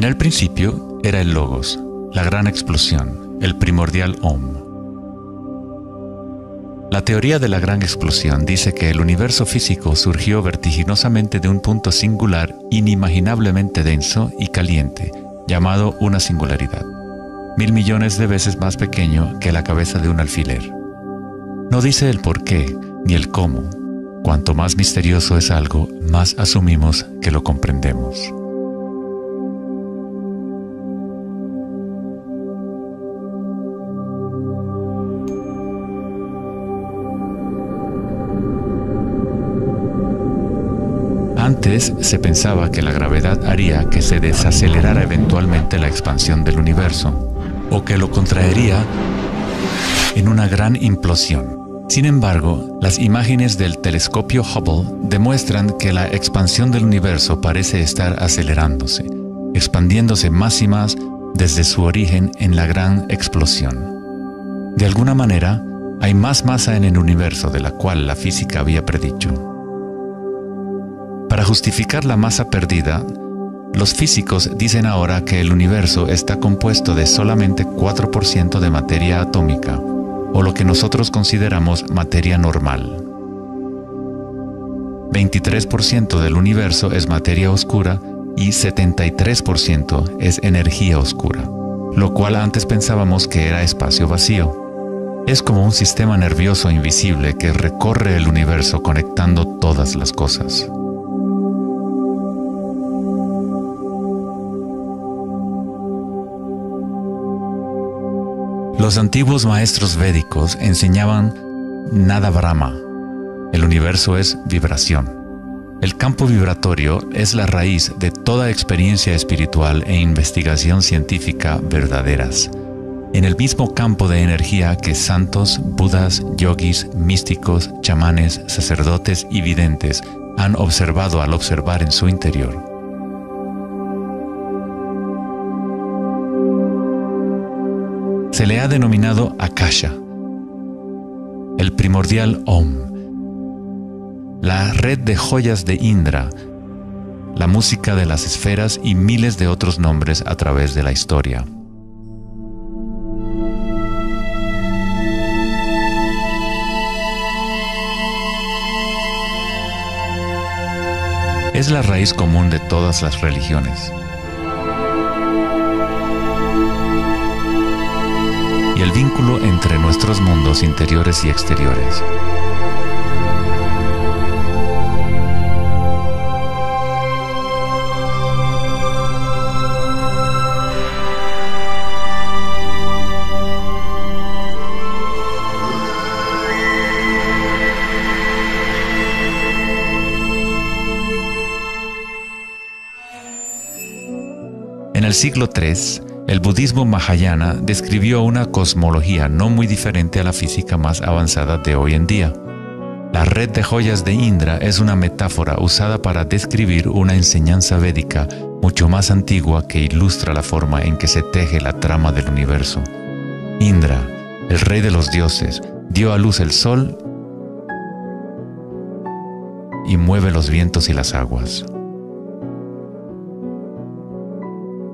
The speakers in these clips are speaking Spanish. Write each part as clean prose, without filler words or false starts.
En el principio era el Logos, la gran explosión, el primordial Om. La teoría de la gran explosión dice que el universo físico surgió vertiginosamente de un punto singular inimaginablemente denso y caliente, llamado una singularidad, 1000 millones de veces más pequeño que la cabeza de un alfiler. No dice el por qué ni el cómo. Cuanto más misterioso es algo, más asumimos que lo comprendemos. Antes se pensaba que la gravedad haría que se desacelerara eventualmente la expansión del universo, o que lo contraería en una gran implosión. Sin embargo, las imágenes del telescopio Hubble demuestran que la expansión del universo parece estar acelerándose, expandiéndose más y más desde su origen en la gran explosión. De alguna manera, hay más masa en el universo de la cual la física había predicho. Para justificar la masa perdida, los físicos dicen ahora que el universo está compuesto de solamente 4% de materia atómica, o lo que nosotros consideramos materia normal. 23% del universo es materia oscura y 73% es energía oscura, lo cual antes pensábamos que era espacio vacío. Es como un sistema nervioso invisible que recorre el universo conectando todas las cosas. Los antiguos maestros védicos enseñaban Nada Brahma. El universo es vibración. El campo vibratorio es la raíz de toda experiencia espiritual e investigación científica verdaderas. En el mismo campo de energía que santos, budas, yogis, místicos, chamanes, sacerdotes y videntes han observado al observar en su interior. Se le ha denominado Akasha, el primordial Om, la red de joyas de Indra, la música de las esferas y miles de otros nombres a través de la historia. Es la raíz común de todas las religiones. Y el vínculo entre nuestros mundos interiores y exteriores. En el siglo III, el budismo Mahayana describió una cosmología no muy diferente a la física más avanzada de hoy en día. La red de joyas de Indra es una metáfora usada para describir una enseñanza védica mucho más antigua que ilustra la forma en que se teje la trama del universo. Indra, el rey de los dioses, dio a luz el sol y mueve los vientos y las aguas.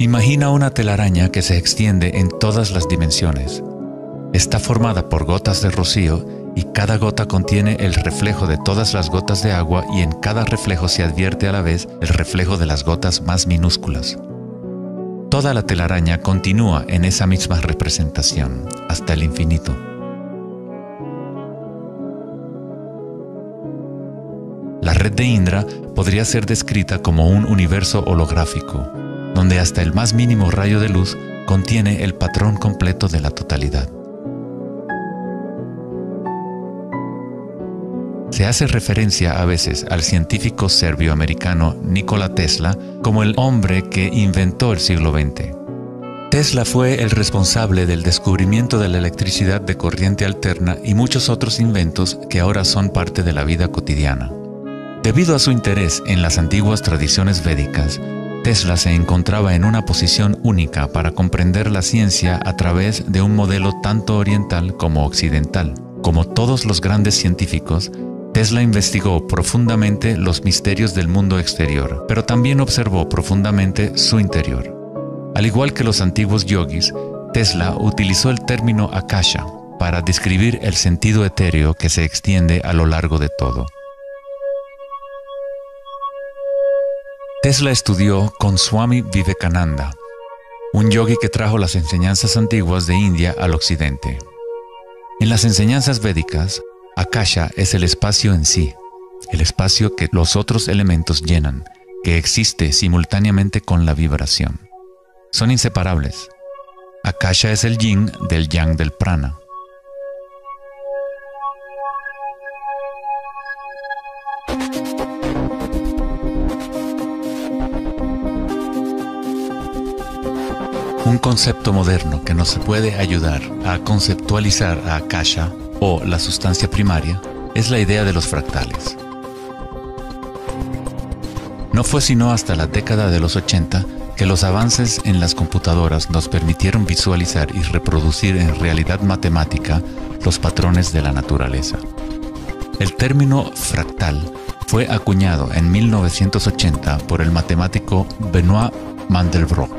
Imagina una telaraña que se extiende en todas las dimensiones. Está formada por gotas de rocío y cada gota contiene el reflejo de todas las gotas de agua y en cada reflejo se advierte a la vez el reflejo de las gotas más minúsculas. Toda la telaraña continúa en esa misma representación hasta el infinito. La red de Indra podría ser descrita como un universo holográfico, donde hasta el más mínimo rayo de luz contiene el patrón completo de la totalidad. Se hace referencia a veces al científico serbio-americano Nikola Tesla como el hombre que inventó el siglo XX. Tesla fue el responsable del descubrimiento de la electricidad de corriente alterna y muchos otros inventos que ahora son parte de la vida cotidiana. Debido a su interés en las antiguas tradiciones védicas, Tesla se encontraba en una posición única para comprender la ciencia a través de un modelo tanto oriental como occidental. Como todos los grandes científicos, Tesla investigó profundamente los misterios del mundo exterior, pero también observó profundamente su interior. Al igual que los antiguos yogis, Tesla utilizó el término akasha para describir el sentido etéreo que se extiende a lo largo de todo. Tesla estudió con Swami Vivekananda, un yogi que trajo las enseñanzas antiguas de India al occidente. En las enseñanzas védicas, akasha es el espacio en sí, el espacio que los otros elementos llenan, que existe simultáneamente con la vibración. Son inseparables. Akasha es el yin del yang del prana. Un concepto moderno que nos puede ayudar a conceptualizar a Akasha, o la sustancia primaria, es la idea de los fractales. No fue sino hasta la década de los 80 que los avances en las computadoras nos permitieron visualizar y reproducir en realidad matemática los patrones de la naturaleza. El término fractal fue acuñado en 1980 por el matemático Benoit Mandelbrot,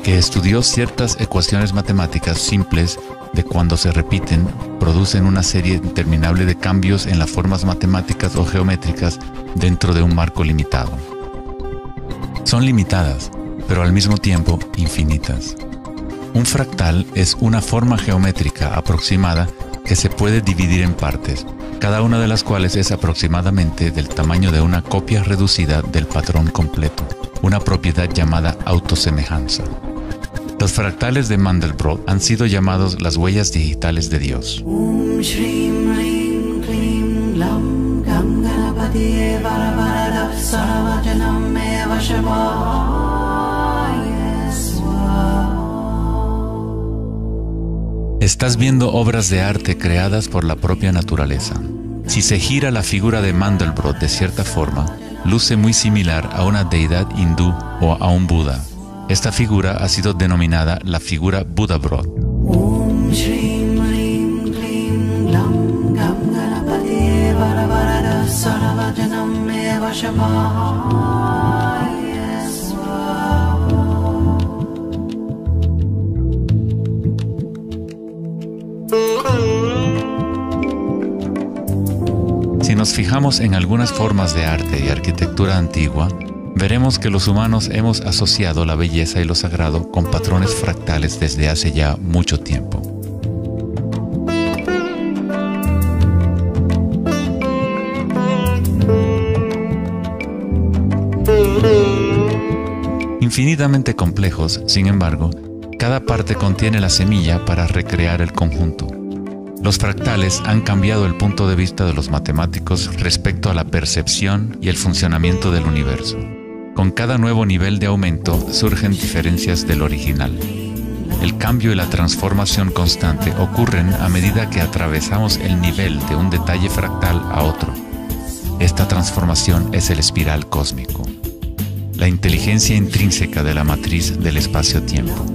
que estudió ciertas ecuaciones matemáticas simples de cuando se repiten, producen una serie interminable de cambios en las formas matemáticas o geométricas dentro de un marco limitado. Son limitadas, pero al mismo tiempo infinitas. Un fractal es una forma geométrica aproximada que se puede dividir en partes, cada una de las cuales es aproximadamente del tamaño de una copia reducida del patrón completo, una propiedad llamada autosemejanza. Los fractales de Mandelbrot han sido llamados las huellas digitales de Dios. Estás viendo obras de arte creadas por la propia naturaleza. Si se gira la figura de Mandelbrot de cierta forma, luce muy similar a una deidad hindú o a un Buda. Esta figura ha sido denominada la figura Buddha-Brot. Si nos fijamos en algunas formas de arte y arquitectura antigua, veremos que los humanos hemos asociado la belleza y lo sagrado con patrones fractales desde hace ya mucho tiempo. Infinitamente complejos, sin embargo, cada parte contiene la semilla para recrear el conjunto. Los fractales han cambiado el punto de vista de los matemáticos respecto a la percepción y el funcionamiento del universo. Con cada nuevo nivel de aumento surgen diferencias del original. El cambio y la transformación constante ocurren a medida que atravesamos el nivel de un detalle fractal a otro. Esta transformación es el espiral cósmico, la inteligencia intrínseca de la matriz del espacio-tiempo.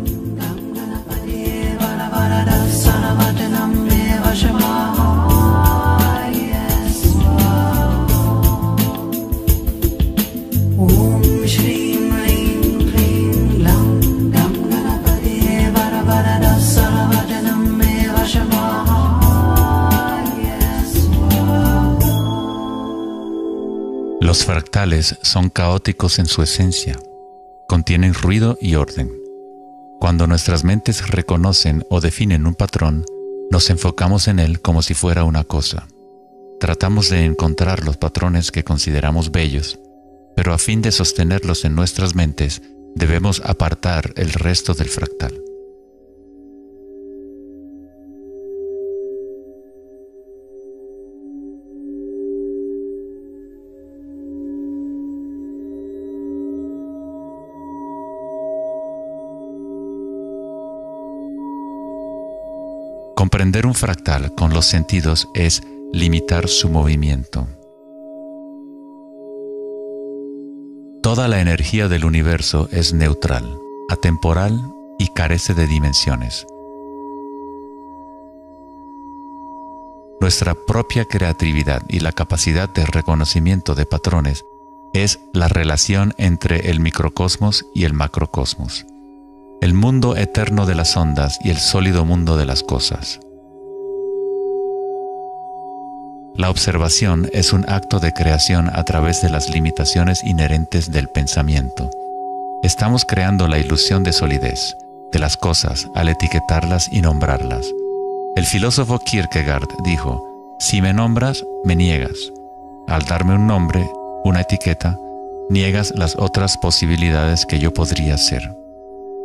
Los fractales son caóticos en su esencia, contienen ruido y orden. Cuando nuestras mentes reconocen o definen un patrón, nos enfocamos en él como si fuera una cosa. Tratamos de encontrar los patrones que consideramos bellos, pero a fin de sostenerlos en nuestras mentes, debemos apartar el resto del fractal. Comprender un fractal con los sentidos es limitar su movimiento. Toda la energía del universo es neutral, atemporal y carece de dimensiones. Nuestra propia creatividad y la capacidad de reconocimiento de patrones es la relación entre el microcosmos y el macrocosmos. el mundo eterno de las ondas y el sólido mundo de las cosas. La observación es un acto de creación a través de las limitaciones inherentes del pensamiento. Estamos creando la ilusión de solidez de las cosas al etiquetarlas y nombrarlas. El filósofo Kierkegaard dijo: si me nombras, me niegas. Al darme un nombre, una etiqueta, niegas las otras posibilidades que yo podría ser.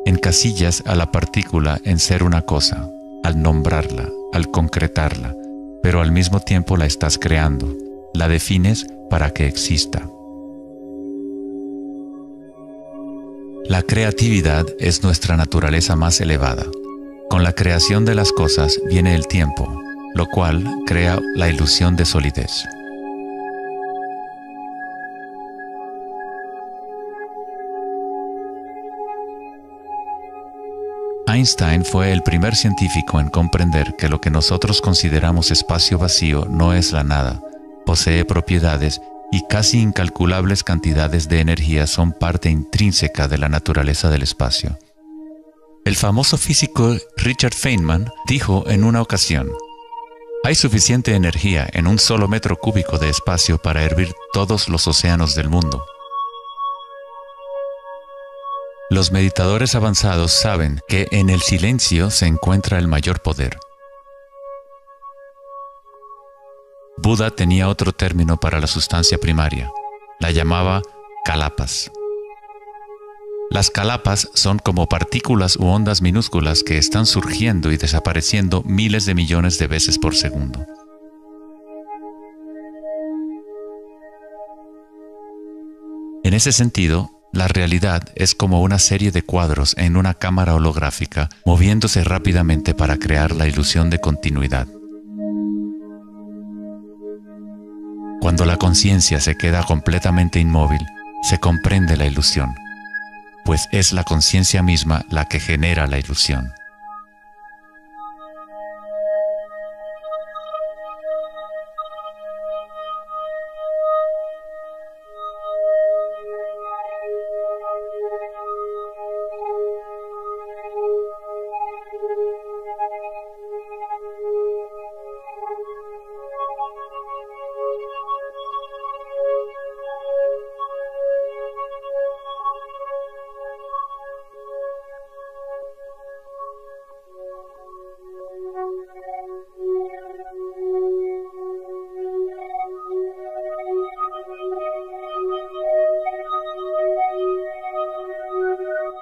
Encasillas a la partícula en ser una cosa, al nombrarla, al concretarla, pero al mismo tiempo la estás creando, la defines para que exista. La creatividad es nuestra naturaleza más elevada. Con la creación de las cosas viene el tiempo, lo cual crea la ilusión de solidez. Einstein fue el primer científico en comprender que lo que nosotros consideramos espacio vacío no es la nada, posee propiedades y casi incalculables cantidades de energía son parte intrínseca de la naturaleza del espacio. El famoso físico Richard Feynman dijo en una ocasión: hay suficiente energía en un solo metro cúbico de espacio para hervir todos los océanos del mundo. Los meditadores avanzados saben que en el silencio se encuentra el mayor poder. Buda tenía otro término para la sustancia primaria. La llamaba kalapas. Las kalapas son como partículas u ondas minúsculas que están surgiendo y desapareciendo miles de millones de veces por segundo. En ese sentido, la realidad es como una serie de cuadros en una cámara holográfica moviéndose rápidamente para crear la ilusión de continuidad. Cuando la conciencia se queda completamente inmóvil, se comprende la ilusión, pues es la conciencia misma la que genera la ilusión.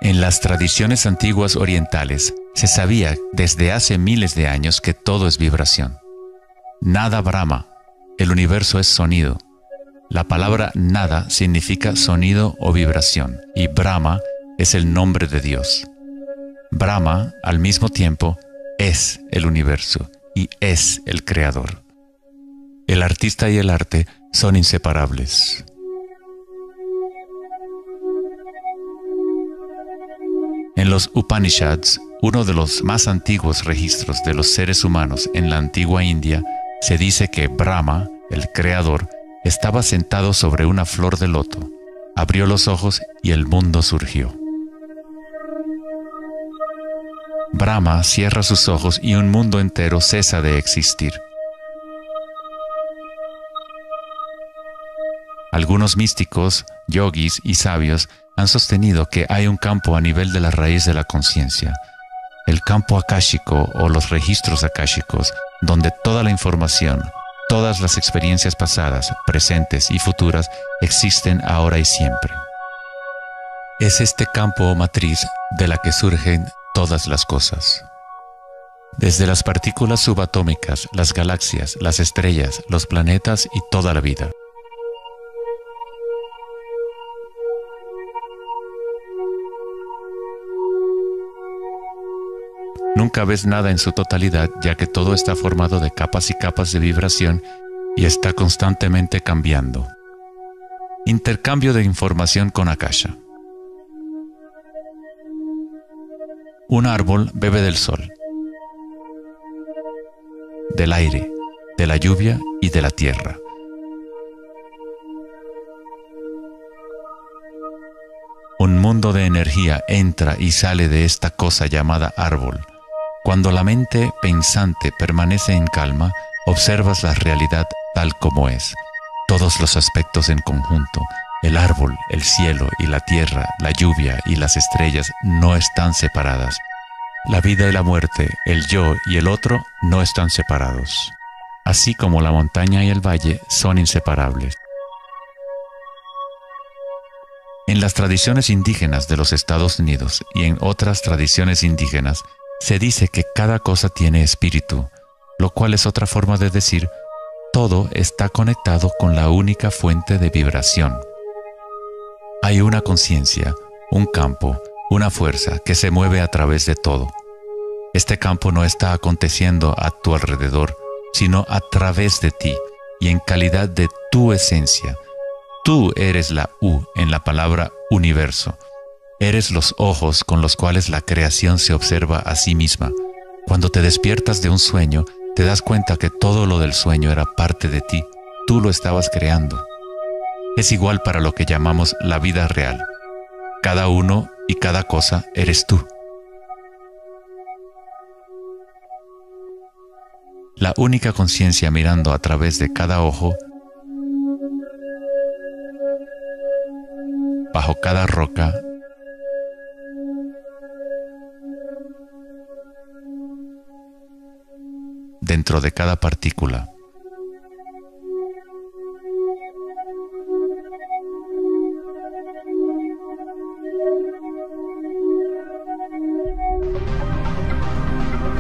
En las tradiciones antiguas orientales se sabía desde hace miles de años que todo es vibración. Nada Brahma, el universo es sonido. La palabra nada significa sonido o vibración y Brahma es el nombre de Dios. Brahma, al mismo tiempo, es el universo y es el creador. El artista y el arte son inseparables. En los Upanishads, uno de los más antiguos registros de los seres humanos en la antigua India, se dice que Brahma, el creador, estaba sentado sobre una flor de loto, abrió los ojos y el mundo surgió. Brahma cierra sus ojos y un mundo entero cesa de existir. Algunos místicos, yogis y sabios han sostenido que hay un campo a nivel de la raíz de la conciencia, el campo akáshico o los registros akáshicos, donde toda la información, todas las experiencias pasadas, presentes y futuras existen ahora y siempre. Es este campo o matriz de la que surgen todas las cosas. Desde las partículas subatómicas, las galaxias, las estrellas, los planetas y toda la vida. Nunca ves nada en su totalidad, ya que todo está formado de capas y capas de vibración y está constantemente cambiando. Intercambio de información con Akasha. Un árbol bebe del sol, del aire, de la lluvia y de la tierra. Un mundo de energía entra y sale de esta cosa llamada árbol. Cuando la mente pensante permanece en calma, observas la realidad tal como es. Todos los aspectos en conjunto, el árbol, el cielo y la tierra, la lluvia y las estrellas no están separadas. La vida y la muerte, el yo y el otro no están separados. Así como la montaña y el valle son inseparables. En las tradiciones indígenas de los Estados Unidos y en otras tradiciones indígenas, se dice que cada cosa tiene espíritu, lo cual es otra forma de decir, todo está conectado con la única fuente de vibración. Hay una conciencia, un campo, una fuerza que se mueve a través de todo. Este campo no está aconteciendo a tu alrededor, sino a través de ti y en calidad de tu esencia. Tú eres la U en la palabra universo. Eres los ojos con los cuales la creación se observa a sí misma. Cuando te despiertas de un sueño, te das cuenta que todo lo del sueño era parte de ti. Tú lo estabas creando. Es igual para lo que llamamos la vida real. Cada uno y cada cosa eres tú. La única conciencia mirando a través de cada ojo, bajo cada roca, dentro de cada partícula.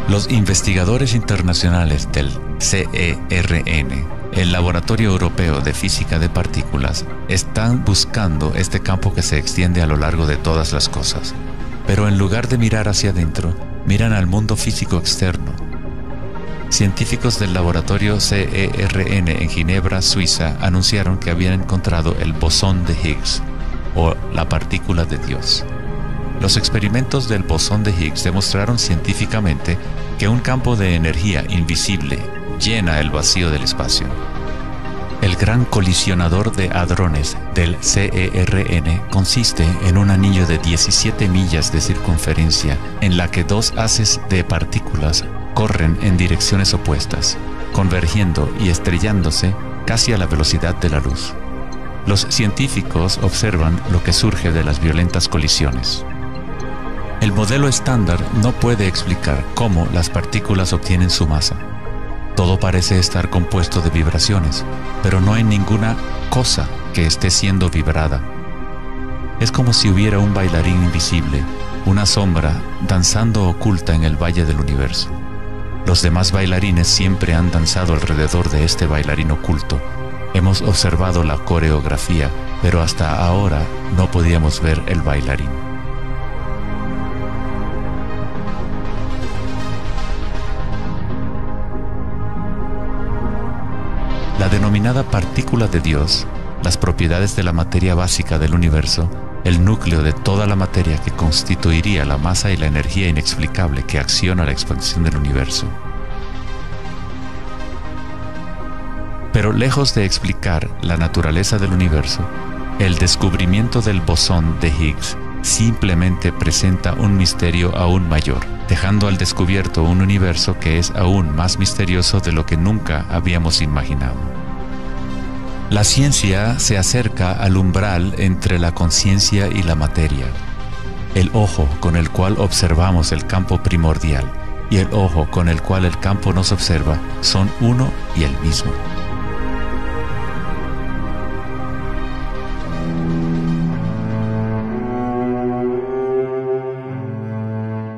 Los investigadores internacionales del CERN, el Laboratorio Europeo de Física de Partículas, están buscando este campo que se extiende a lo largo de todas las cosas. Pero en lugar de mirar hacia adentro, miran al mundo físico externo. Científicos del laboratorio CERN en Ginebra, Suiza, anunciaron que habían encontrado el bosón de Higgs, o la partícula de Dios. Los experimentos del bosón de Higgs demostraron científicamente que un campo de energía invisible llena el vacío del espacio. El gran colisionador de hadrones del CERN consiste en un anillo de 17 millas de circunferencia en la que dos haces de partículas corren en direcciones opuestas, convergiendo y estrellándose casi a la velocidad de la luz. Los científicos observan lo que surge de las violentas colisiones. El modelo estándar no puede explicar cómo las partículas obtienen su masa. Todo parece estar compuesto de vibraciones, pero no hay ninguna cosa que esté siendo vibrada. Es como si hubiera un bailarín invisible, una sombra, danzando oculta en el valle del universo. Los demás bailarines siempre han danzado alrededor de este bailarín oculto. Hemos observado la coreografía, pero hasta ahora no podíamos ver el bailarín. La denominada partícula de Dios, las propiedades de la materia básica del universo, el núcleo de toda la materia que constituiría la masa y la energía inexplicable que acciona la expansión del universo. Pero lejos de explicar la naturaleza del universo, el descubrimiento del bosón de Higgs simplemente presenta un misterio aún mayor, dejando al descubierto un universo que es aún más misterioso de lo que nunca habíamos imaginado. La ciencia se acerca al umbral entre la conciencia y la materia. El ojo con el cual observamos el campo primordial y el ojo con el cual el campo nos observa son uno y el mismo.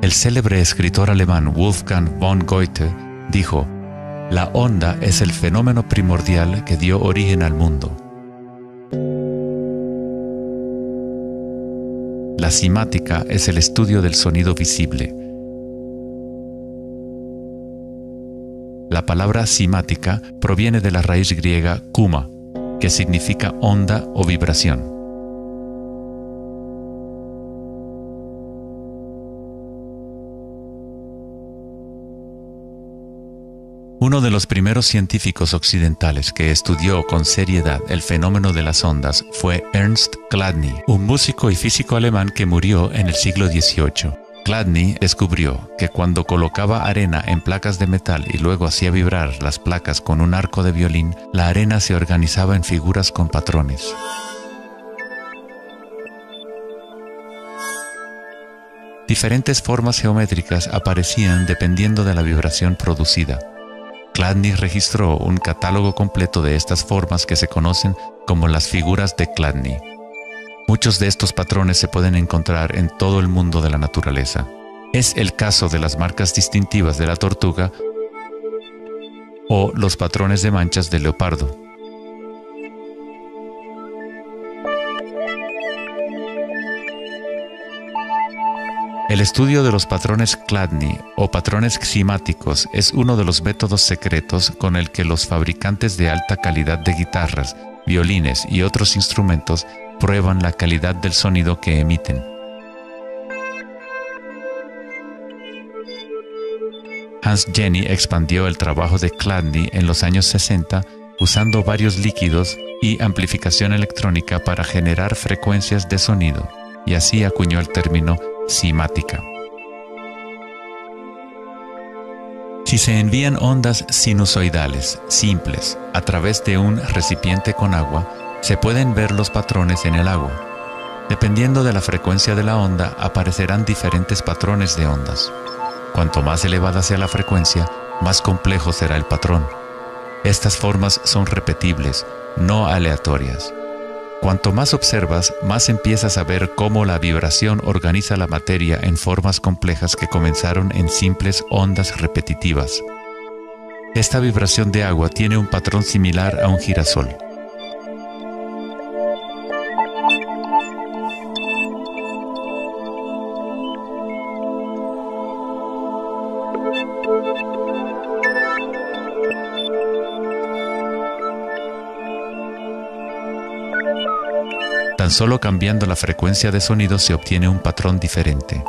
El célebre escritor alemán Wolfgang von Goethe dijo: "La onda es el fenómeno primordial que dio origen al mundo". La cimática es el estudio del sonido visible. La palabra cimática proviene de la raíz griega kuma, que significa onda o vibración. Uno de los primeros científicos occidentales que estudió con seriedad el fenómeno de las ondas fue Ernst Chladni, un músico y físico alemán que murió en el siglo XVIII. Chladni descubrió que cuando colocaba arena en placas de metal y luego hacía vibrar las placas con un arco de violín, la arena se organizaba en figuras con patrones. Diferentes formas geométricas aparecían dependiendo de la vibración producida. Chladni registró un catálogo completo de estas formas que se conocen como las figuras de Chladni. Muchos de estos patrones se pueden encontrar en todo el mundo de la naturaleza. Es el caso de las marcas distintivas de la tortuga o los patrones de manchas del leopardo. El estudio de los patrones Chladni o patrones ximáticos es uno de los métodos secretos con el que los fabricantes de alta calidad de guitarras, violines y otros instrumentos prueban la calidad del sonido que emiten. Hans Jenny expandió el trabajo de Chladni en los años 60 usando varios líquidos y amplificación electrónica para generar frecuencias de sonido, y así acuñó el término cimática. Si se envían ondas sinusoidales simples a través de un recipiente con agua, se pueden ver los patrones en el agua. Dependiendo de la frecuencia de la onda, aparecerán diferentes patrones de ondas. Cuanto más elevada sea la frecuencia, más complejo será el patrón. Estas formas son repetibles, no aleatorias. Cuanto más observas, más empiezas a ver cómo la vibración organiza la materia en formas complejas que comenzaron en simples ondas repetitivas. Esta vibración de agua tiene un patrón similar a un girasol. Tan solo cambiando la frecuencia de sonido se obtiene un patrón diferente.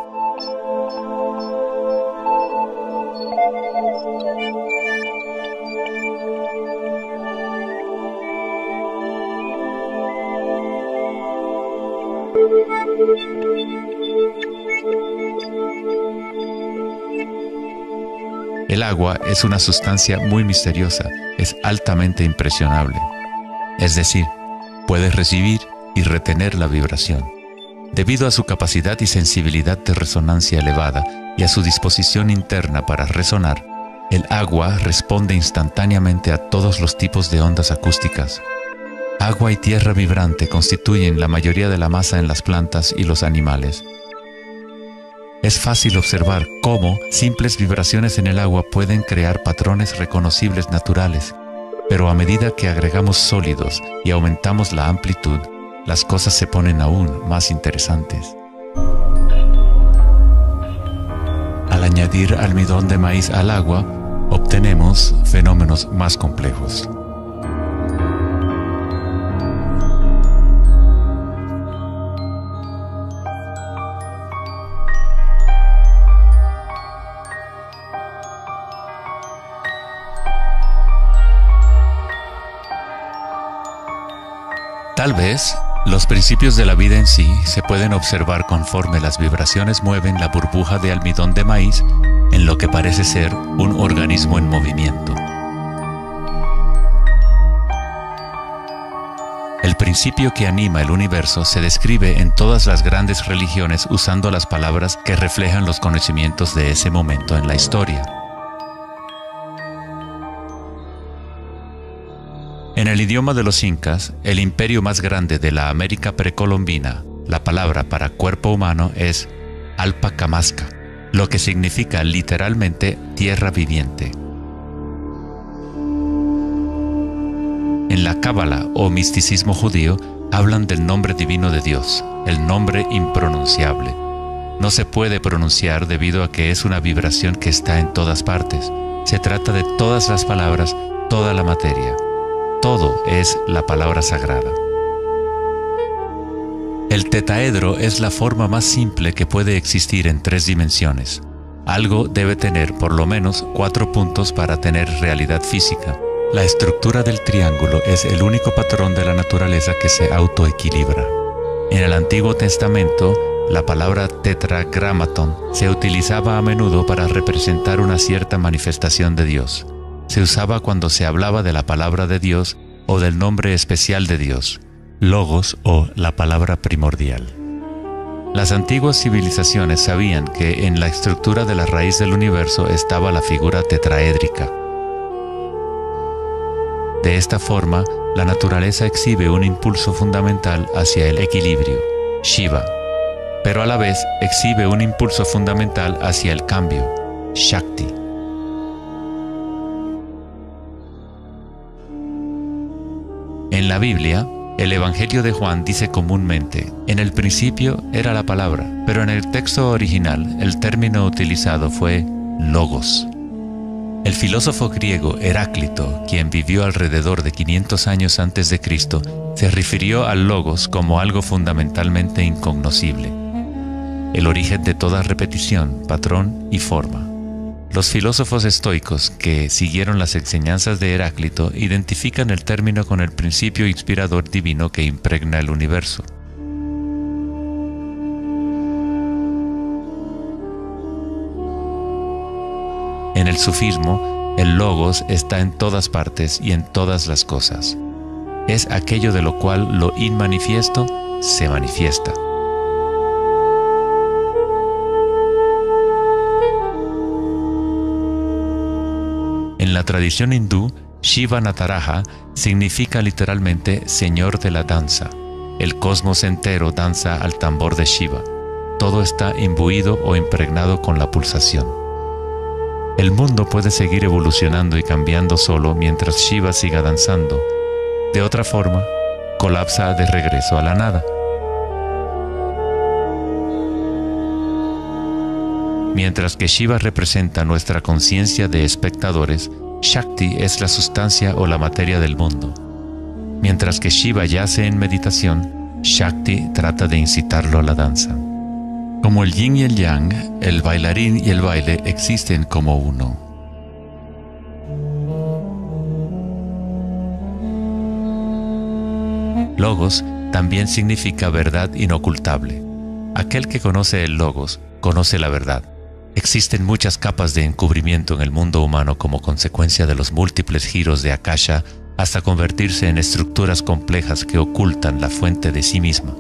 El agua es una sustancia muy misteriosa, es altamente impresionable. Es decir, puede recibir y retener la vibración. Debido a su capacidad y sensibilidad de resonancia elevada y a su disposición interna para resonar, el agua responde instantáneamente a todos los tipos de ondas acústicas. Agua y tierra vibrante constituyen la mayoría de la masa en las plantas y los animales. Es fácil observar cómo simples vibraciones en el agua pueden crear patrones reconocibles naturales, pero a medida que agregamos sólidos y aumentamos la amplitud, las cosas se ponen aún más interesantes. Al añadir almidón de maíz al agua, obtenemos fenómenos más complejos. Tal vez, los principios de la vida en sí se pueden observar conforme las vibraciones mueven la burbuja de almidón de maíz en lo que parece ser un organismo en movimiento. El principio que anima el universo se describe en todas las grandes religiones usando las palabras que reflejan los conocimientos de ese momento en la historia. En el idioma de los incas, el imperio más grande de la América precolombina, la palabra para cuerpo humano es Alpacamasca, lo que significa literalmente tierra viviente. En la Cábala o misticismo judío hablan del nombre divino de Dios, el nombre impronunciable. No se puede pronunciar debido a que es una vibración que está en todas partes. Se trata de todas las palabras, toda la materia. Todo es la palabra sagrada. El tetaedro es la forma más simple que puede existir en 3 dimensiones. Algo debe tener por lo menos 4 puntos para tener realidad física. La estructura del triángulo es el único patrón de la naturaleza que se autoequilibra. En el Antiguo Testamento, la palabra tetragramaton se utilizaba a menudo para representar una cierta manifestación de Dios. Se usaba cuando se hablaba de la palabra de Dios o del nombre especial de Dios, logos o la palabra primordial. Las antiguas civilizaciones sabían que en la estructura de la raíz del universo estaba la figura tetraédrica. De esta forma, la naturaleza exhibe un impulso fundamental hacia el equilibrio, Shiva, pero a la vez exhibe un impulso fundamental hacia el cambio, Shakti. En la Biblia, el Evangelio de Juan dice comúnmente, en el principio era la palabra, pero en el texto original el término utilizado fue logos. El filósofo griego Heráclito, quien vivió alrededor de 500 años antes de Cristo, se refirió al logos como algo fundamentalmente incognoscible, el origen de toda repetición, patrón y forma. Los filósofos estoicos que siguieron las enseñanzas de Heráclito identifican el término con el principio inspirador divino que impregna el universo. En el sufismo, el logos está en todas partes y en todas las cosas. Es aquello de lo cual lo inmanifiesto se manifiesta. En la tradición hindú, Shiva Nataraja significa literalmente Señor de la danza. El cosmos entero danza al tambor de Shiva. Todo está imbuido o impregnado con la pulsación. El mundo puede seguir evolucionando y cambiando solo mientras Shiva siga danzando. De otra forma, colapsa de regreso a la nada. Mientras que Shiva representa nuestra conciencia de espectadores, Shakti es la sustancia o la materia del mundo. Mientras que Shiva yace en meditación, Shakti trata de incitarlo a la danza. Como el yin y el yang, el bailarín y el baile existen como uno. Logos también significa verdad inocultable. Aquel que conoce el logos, conoce la verdad. Existen muchas capas de encubrimiento en el mundo humano como consecuencia de los múltiples giros de Akasha hasta convertirse en estructuras complejas que ocultan la fuente de sí misma.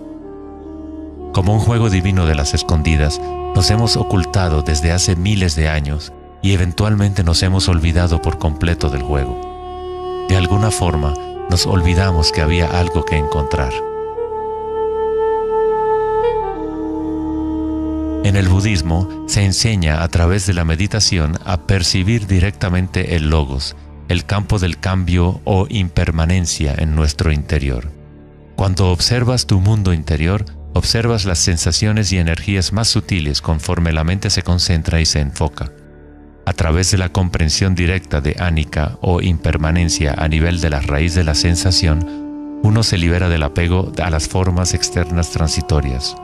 Como un juego divino de las escondidas, nos hemos ocultado desde hace miles de años y eventualmente nos hemos olvidado por completo del juego. De alguna forma, nos olvidamos que había algo que encontrar. En el budismo se enseña a través de la meditación a percibir directamente el logos, el campo del cambio o impermanencia en nuestro interior. Cuando observas tu mundo interior, observas las sensaciones y energías más sutiles conforme la mente se concentra y se enfoca. A través de la comprensión directa de anicca o impermanencia a nivel de la raíz de la sensación, uno se libera del apego a las formas externas transitorias.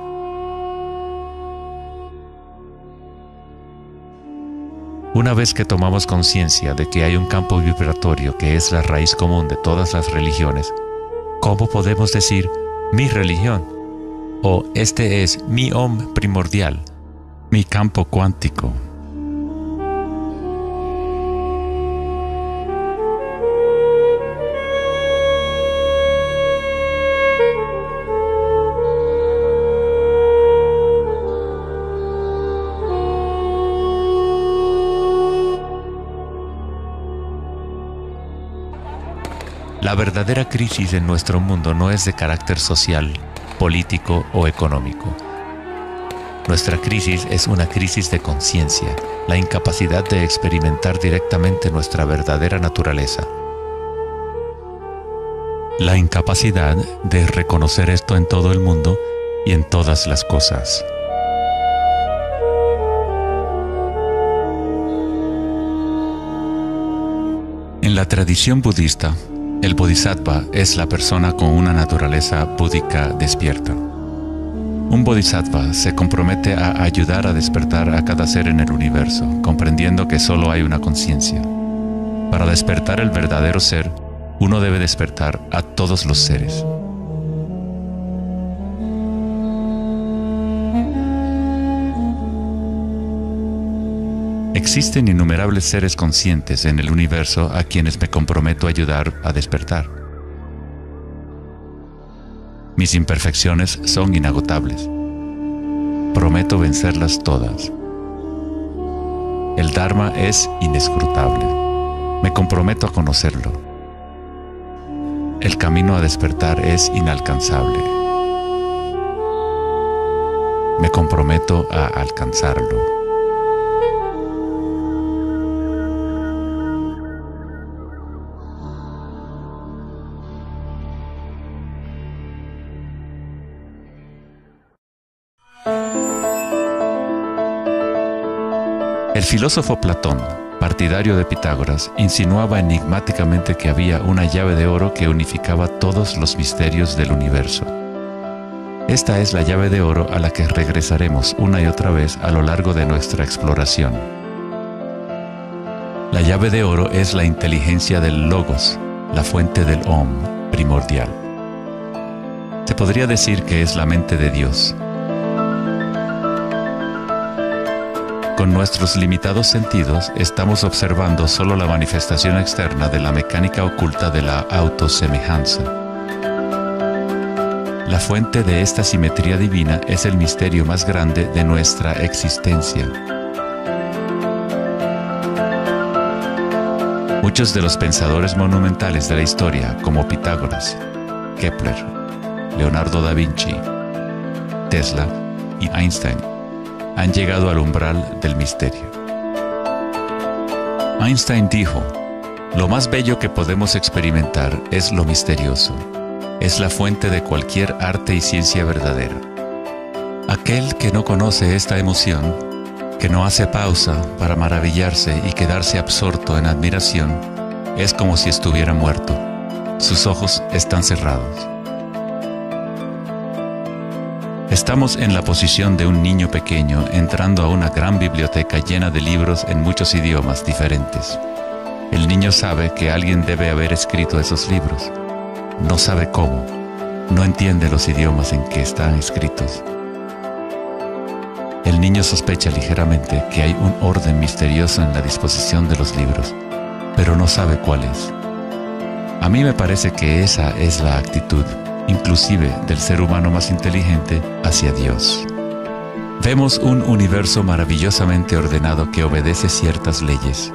Una vez que tomamos conciencia de que hay un campo vibratorio que es la raíz común de todas las religiones, ¿cómo podemos decir mi religión? O este es mi Om primordial, mi campo cuántico. La verdadera crisis en nuestro mundo no es de carácter social, político o económico. Nuestra crisis es una crisis de conciencia, la incapacidad de experimentar directamente nuestra verdadera naturaleza. La incapacidad de reconocer esto en todo el mundo y en todas las cosas. En la tradición budista, el bodhisattva es la persona con una naturaleza búdica despierta. Un bodhisattva se compromete a ayudar a despertar a cada ser en el universo, comprendiendo que solo hay una conciencia. Para despertar el verdadero ser, uno debe despertar a todos los seres. Existen innumerables seres conscientes en el universo a quienes me comprometo a ayudar a despertar. Mis imperfecciones son inagotables. Prometo vencerlas todas. El Dharma es inescrutable. Me comprometo a conocerlo. El camino a despertar es inalcanzable. Me comprometo a alcanzarlo. El filósofo Platón, partidario de Pitágoras, insinuaba enigmáticamente que había una llave de oro que unificaba todos los misterios del universo. Esta es la llave de oro a la que regresaremos una y otra vez a lo largo de nuestra exploración. La llave de oro es la inteligencia del Logos, la fuente del Om primordial. Se podría decir que es la mente de Dios. Con nuestros limitados sentidos, estamos observando solo la manifestación externa de la mecánica oculta de la autosemejanza. La fuente de esta simetría divina es el misterio más grande de nuestra existencia. Muchos de los pensadores monumentales de la historia, como Pitágoras, Kepler, Leonardo da Vinci, Tesla y Einstein, han llegado al umbral del misterio. Einstein dijo: "Lo más bello que podemos experimentar es lo misterioso. Es la fuente de cualquier arte y ciencia verdadera. Aquel que no conoce esta emoción, que no hace pausa para maravillarse y quedarse absorto en admiración, es como si estuviera muerto. Sus ojos están cerrados". Estamos en la posición de un niño pequeño entrando a una gran biblioteca llena de libros en muchos idiomas diferentes. El niño sabe que alguien debe haber escrito esos libros. No sabe cómo. No entiende los idiomas en que están escritos. El niño sospecha ligeramente que hay un orden misterioso en la disposición de los libros, pero no sabe cuál es. A mí me parece que esa es la actitud, inclusive del ser humano más inteligente, hacia Dios. Vemos un universo maravillosamente ordenado que obedece ciertas leyes.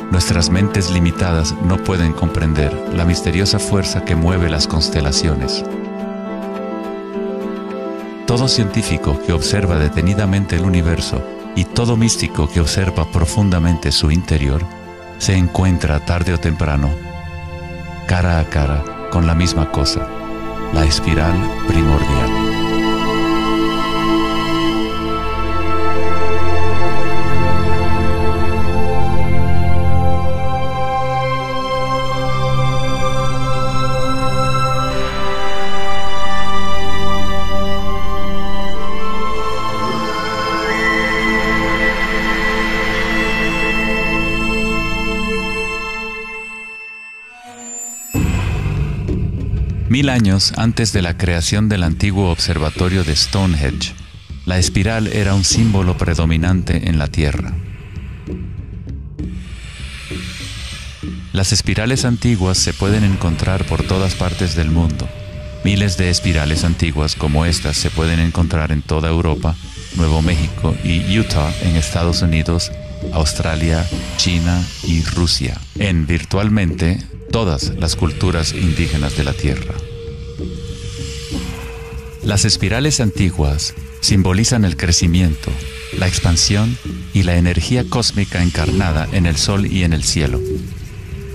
Nuestras mentes limitadas no pueden comprender la misteriosa fuerza que mueve las constelaciones. Todo científico que observa detenidamente el universo y todo místico que observa profundamente su interior, se encuentra tarde o temprano, cara a cara, con la misma cosa: la espiral primordial. Mil años antes de la creación del antiguo observatorio de Stonehenge, la espiral era un símbolo predominante en la Tierra. Las espirales antiguas se pueden encontrar por todas partes del mundo. Miles de espirales antiguas como estas se pueden encontrar en toda Europa, Nuevo México y Utah en Estados Unidos, Australia, China y Rusia, en virtualmente todas las culturas indígenas de la Tierra. Las espirales antiguas simbolizan el crecimiento, la expansión y la energía cósmica encarnada en el Sol y en el cielo.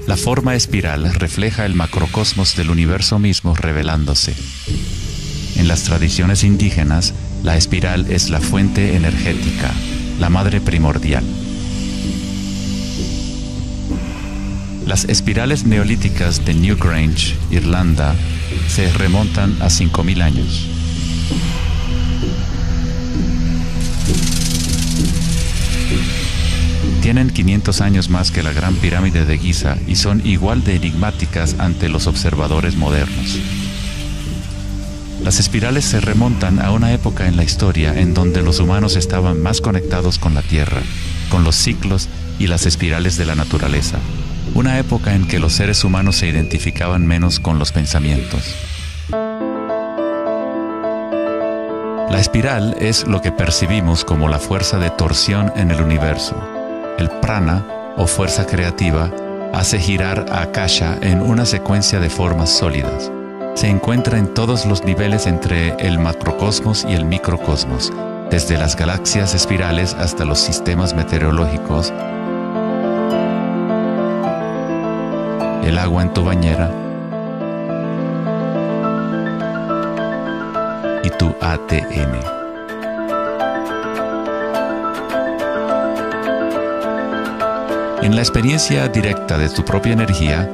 La forma espiral refleja el macrocosmos del universo mismo revelándose. En las tradiciones indígenas, la espiral es la fuente energética, la madre primordial. Las espirales neolíticas de Newgrange, Irlanda, se remontan a 5000 años. 500 años más que la Gran Pirámide de Giza y son igual de enigmáticas ante los observadores modernos. Las espirales se remontan a una época en la historia en donde los humanos estaban más conectados con la Tierra, con los ciclos y las espirales de la naturaleza. Una época en que los seres humanos se identificaban menos con los pensamientos. La espiral es lo que percibimos como la fuerza de torsión en el universo. El prana, o fuerza creativa, hace girar a Akasha en una secuencia de formas sólidas. Se encuentra en todos los niveles entre el macrocosmos y el microcosmos, desde las galaxias espirales hasta los sistemas meteorológicos, el agua en tu bañera y tu ATM. En la experiencia directa de tu propia energía,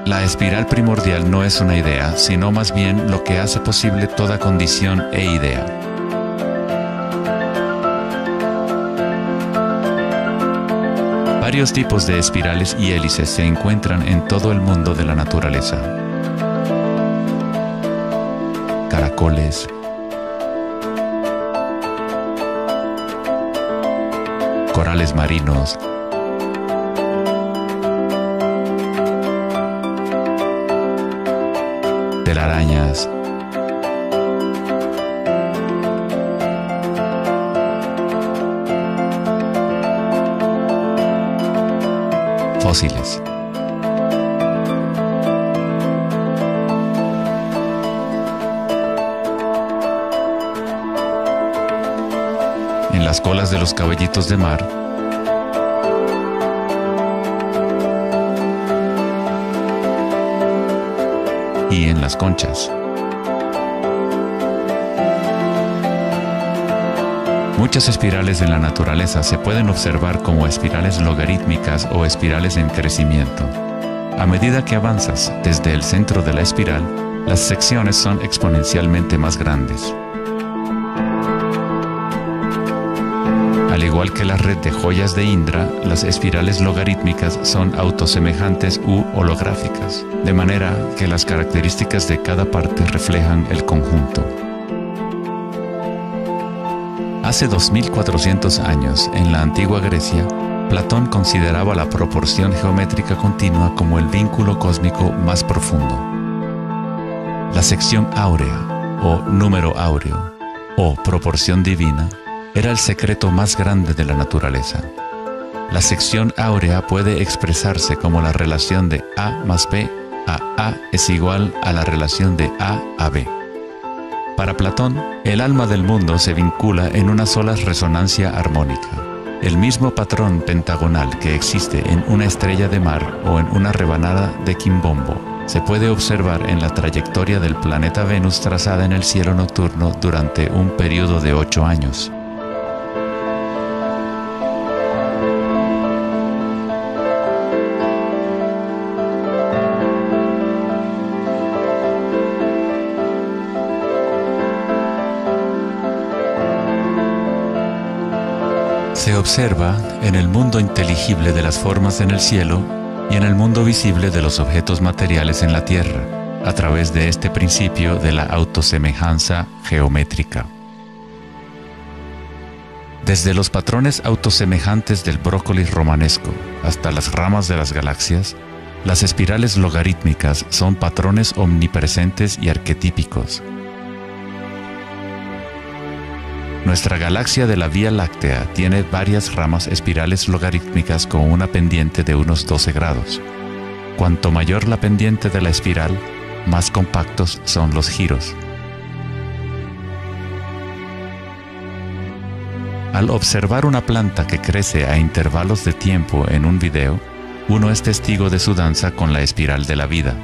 la espiral primordial no es una idea, sino más bien lo que hace posible toda condición e idea. Varios tipos de espirales y hélices se encuentran en todo el mundo de la naturaleza. Caracoles, corales marinos, telarañas, fósiles. En las colas de los caballitos de mar, y en las conchas. Muchas espirales en la naturaleza se pueden observar como espirales logarítmicas o espirales en crecimiento. A medida que avanzas desde el centro de la espiral, las secciones son exponencialmente más grandes. Al igual que la red de joyas de Indra, las espirales logarítmicas son autosemejantes u holográficas, de manera que las características de cada parte reflejan el conjunto. Hace 2400 años, en la antigua Grecia, Platón consideraba la proporción geométrica continua como el vínculo cósmico más profundo. La sección áurea, o número áureo, o proporción divina, era el secreto más grande de la naturaleza. La sección áurea puede expresarse como la relación de A más B a A es igual a la relación de A a B. Para Platón, el alma del mundo se vincula en una sola resonancia armónica. El mismo patrón pentagonal que existe en una estrella de mar o en una rebanada de quimbombo se puede observar en la trayectoria del planeta Venus trazada en el cielo nocturno durante un periodo de 8 años. Se observa en el mundo inteligible de las formas en el cielo y en el mundo visible de los objetos materiales en la tierra, a través de este principio de la autosemejanza geométrica. Desde los patrones autosemejantes del brócoli romanesco hasta las ramas de las galaxias, las espirales logarítmicas son patrones omnipresentes y arquetípicos. Nuestra galaxia de la Vía Láctea tiene varias ramas espirales logarítmicas con una pendiente de unos 12 grados. Cuanto mayor la pendiente de la espiral, más compactos son los giros. Al observar una planta que crece a intervalos de tiempo en un video, uno es testigo de su danza con la espiral de la vida.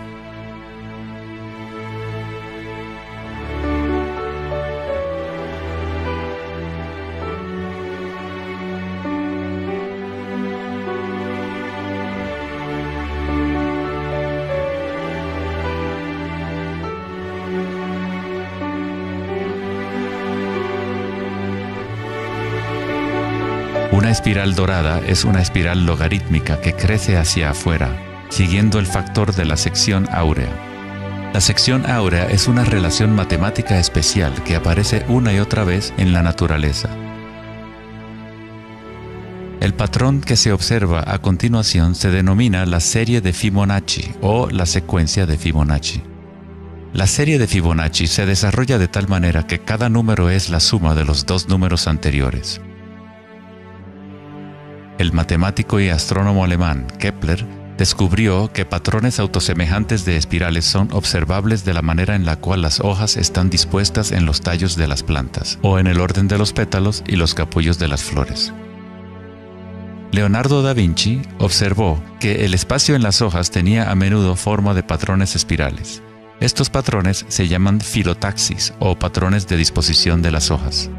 Una espiral dorada es una espiral logarítmica que crece hacia afuera, siguiendo el factor de la sección áurea. La sección áurea es una relación matemática especial que aparece una y otra vez en la naturaleza. El patrón que se observa a continuación se denomina la serie de Fibonacci o la secuencia de Fibonacci. La serie de Fibonacci se desarrolla de tal manera que cada número es la suma de los dos números anteriores. El matemático y astrónomo alemán Kepler descubrió que patrones autosemejantes de espirales son observables de la manera en la cual las hojas están dispuestas en los tallos de las plantas, o en el orden de los pétalos y los capullos de las flores. Leonardo da Vinci observó que el espacio en las hojas tenía a menudo forma de patrones espirales. Estos patrones se llaman filotaxis o patrones de disposición de las hojas.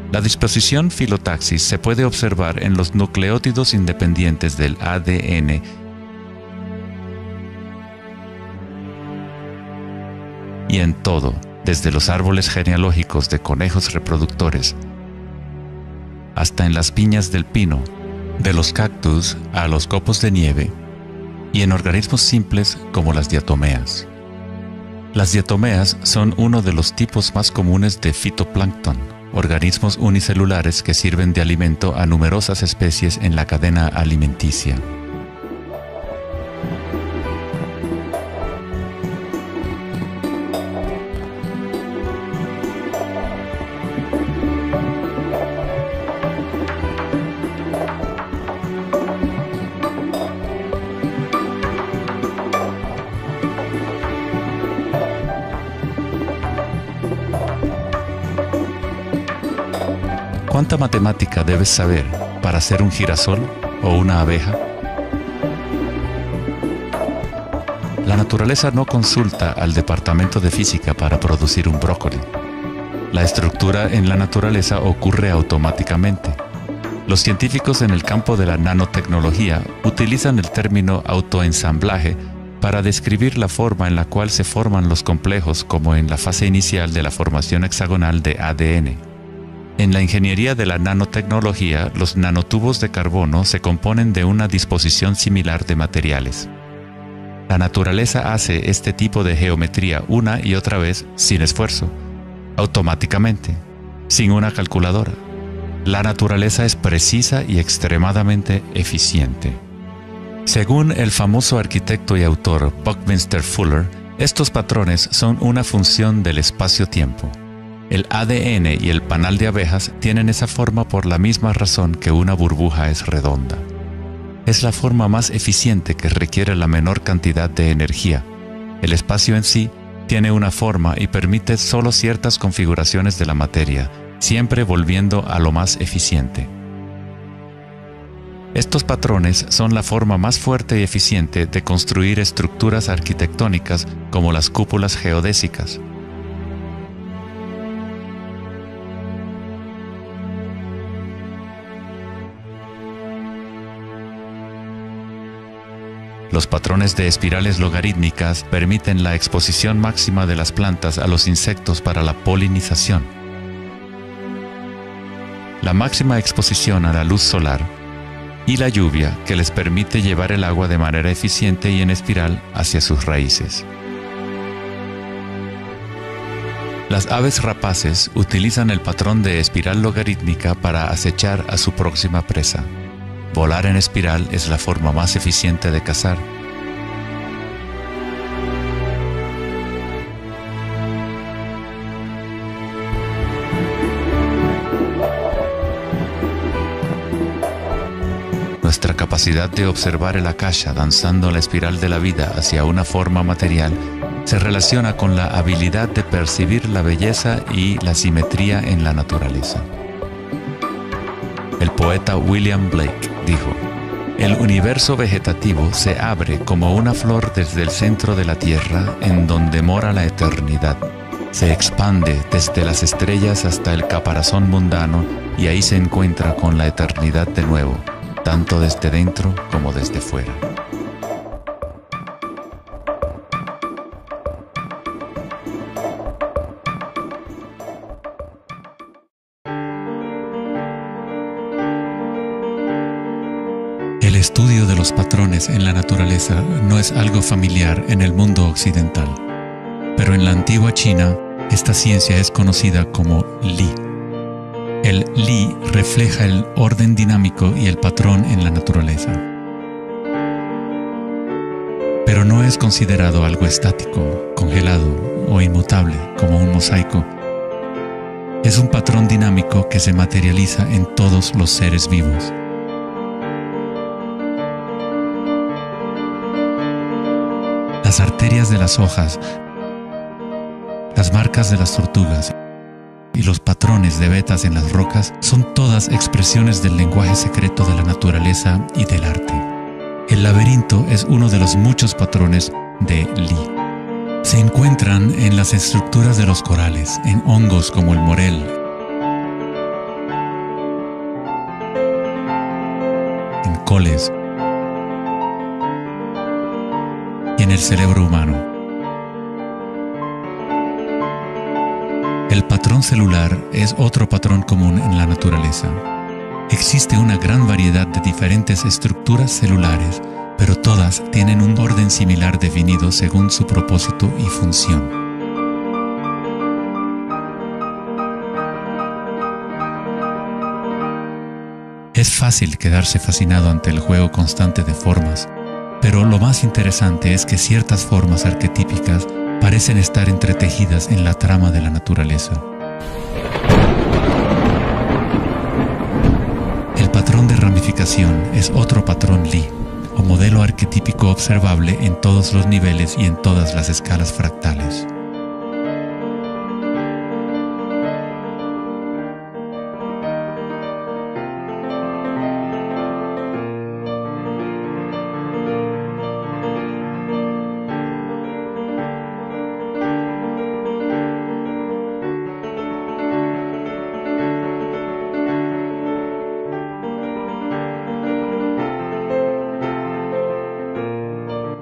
La disposición filotaxis se puede observar en los nucleótidos independientes del ADN y en todo, desde los árboles genealógicos de conejos reproductores hasta en las piñas del pino, de los cactus a los copos de nieve, y en organismos simples como las diatomeas. Las diatomeas son uno de los tipos más comunes de fitoplancton, organismos unicelulares que sirven de alimento a numerosas especies en la cadena alimenticia. ¿Cuánta matemática debes saber para ser un girasol o una abeja? La naturaleza no consulta al departamento de física para producir un brócoli. La estructura en la naturaleza ocurre automáticamente. Los científicos en el campo de la nanotecnología utilizan el término autoensamblaje para describir la forma en la cual se forman los complejos, como en la fase inicial de la formación hexagonal de ADN. En la ingeniería de la nanotecnología, los nanotubos de carbono se componen de una disposición similar de materiales. La naturaleza hace este tipo de geometría una y otra vez sin esfuerzo, automáticamente, sin una calculadora. La naturaleza es precisa y extremadamente eficiente. Según el famoso arquitecto y autor Buckminster Fuller, estos patrones son una función del espacio-tiempo. El ADN y el panal de abejas tienen esa forma por la misma razón que una burbuja es redonda. Es la forma más eficiente que requiere la menor cantidad de energía. El espacio en sí tiene una forma y permite solo ciertas configuraciones de la materia, siempre volviendo a lo más eficiente. Estos patrones son la forma más fuerte y eficiente de construir estructuras arquitectónicas como las cúpulas geodésicas. Los patrones de espirales logarítmicas permiten la exposición máxima de las plantas a los insectos para la polinización. La máxima exposición a la luz solar y la lluvia que les permite llevar el agua de manera eficiente y en espiral hacia sus raíces. Las aves rapaces utilizan el patrón de espiral logarítmica para acechar a su próxima presa. Volar en espiral es la forma más eficiente de cazar. Nuestra capacidad de observar el akasha danzando la espiral de la vida hacia una forma material se relaciona con la habilidad de percibir la belleza y la simetría en la naturaleza. El poeta William Blake dijo: "El universo vegetativo se abre como una flor desde el centro de la tierra en donde mora la eternidad. Se expande desde las estrellas hasta el caparazón mundano y ahí se encuentra con la eternidad de nuevo, tanto desde dentro como desde fuera". los patrones en la naturaleza no es algo familiar en el mundo occidental, pero en la antigua China, esta ciencia es conocida como Li. El Li refleja el orden dinámico y el patrón en la naturaleza. Pero no es considerado algo estático, congelado o inmutable como un mosaico. Es un patrón dinámico que se materializa en todos los seres vivos. Las arterias de las hojas, las marcas de las tortugas y los patrones de vetas en las rocas son todas expresiones del lenguaje secreto de la naturaleza y del arte. El laberinto es uno de los muchos patrones de Li. Se encuentran en las estructuras de los corales, en hongos como el morel, en coles y en el cerebro humano. El patrón celular es otro patrón común en la naturaleza. Existe una gran variedad de diferentes estructuras celulares, pero todas tienen un orden similar definido según su propósito y función. Es fácil quedarse fascinado ante el juego constante de formas, pero lo más interesante es que ciertas formas arquetípicas parecen estar entretejidas en la trama de la naturaleza. El patrón de ramificación es otro patrón Li, o modelo arquetípico observable en todos los niveles y en todas las escalas fractales.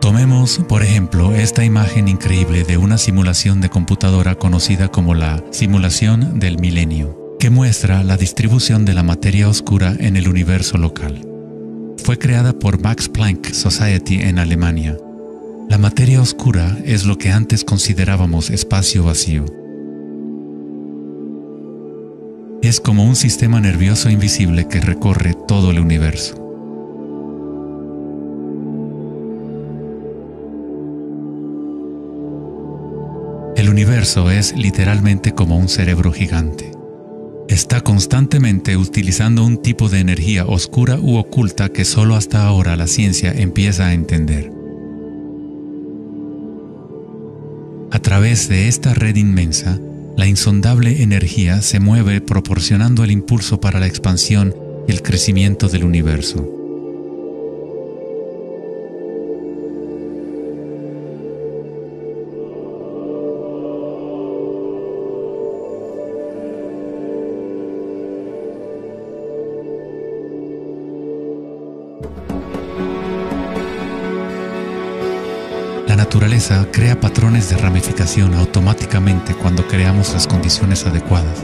Tomemos, por ejemplo, esta imagen increíble de una simulación de computadora conocida como la simulación del milenio, que muestra la distribución de la materia oscura en el universo local. Fue creada por Max Planck Society en Alemania. La materia oscura es lo que antes considerábamos espacio vacío. Es como un sistema nervioso invisible que recorre todo el universo. El universo es literalmente como un cerebro gigante. Está constantemente utilizando un tipo de energía oscura u oculta que solo hasta ahora la ciencia empieza a entender. A través de esta red inmensa, la insondable energía se mueve proporcionando el impulso para la expansión y el crecimiento del universo. La naturaleza crea patrones de ramificación automáticamente cuando creamos las condiciones adecuadas.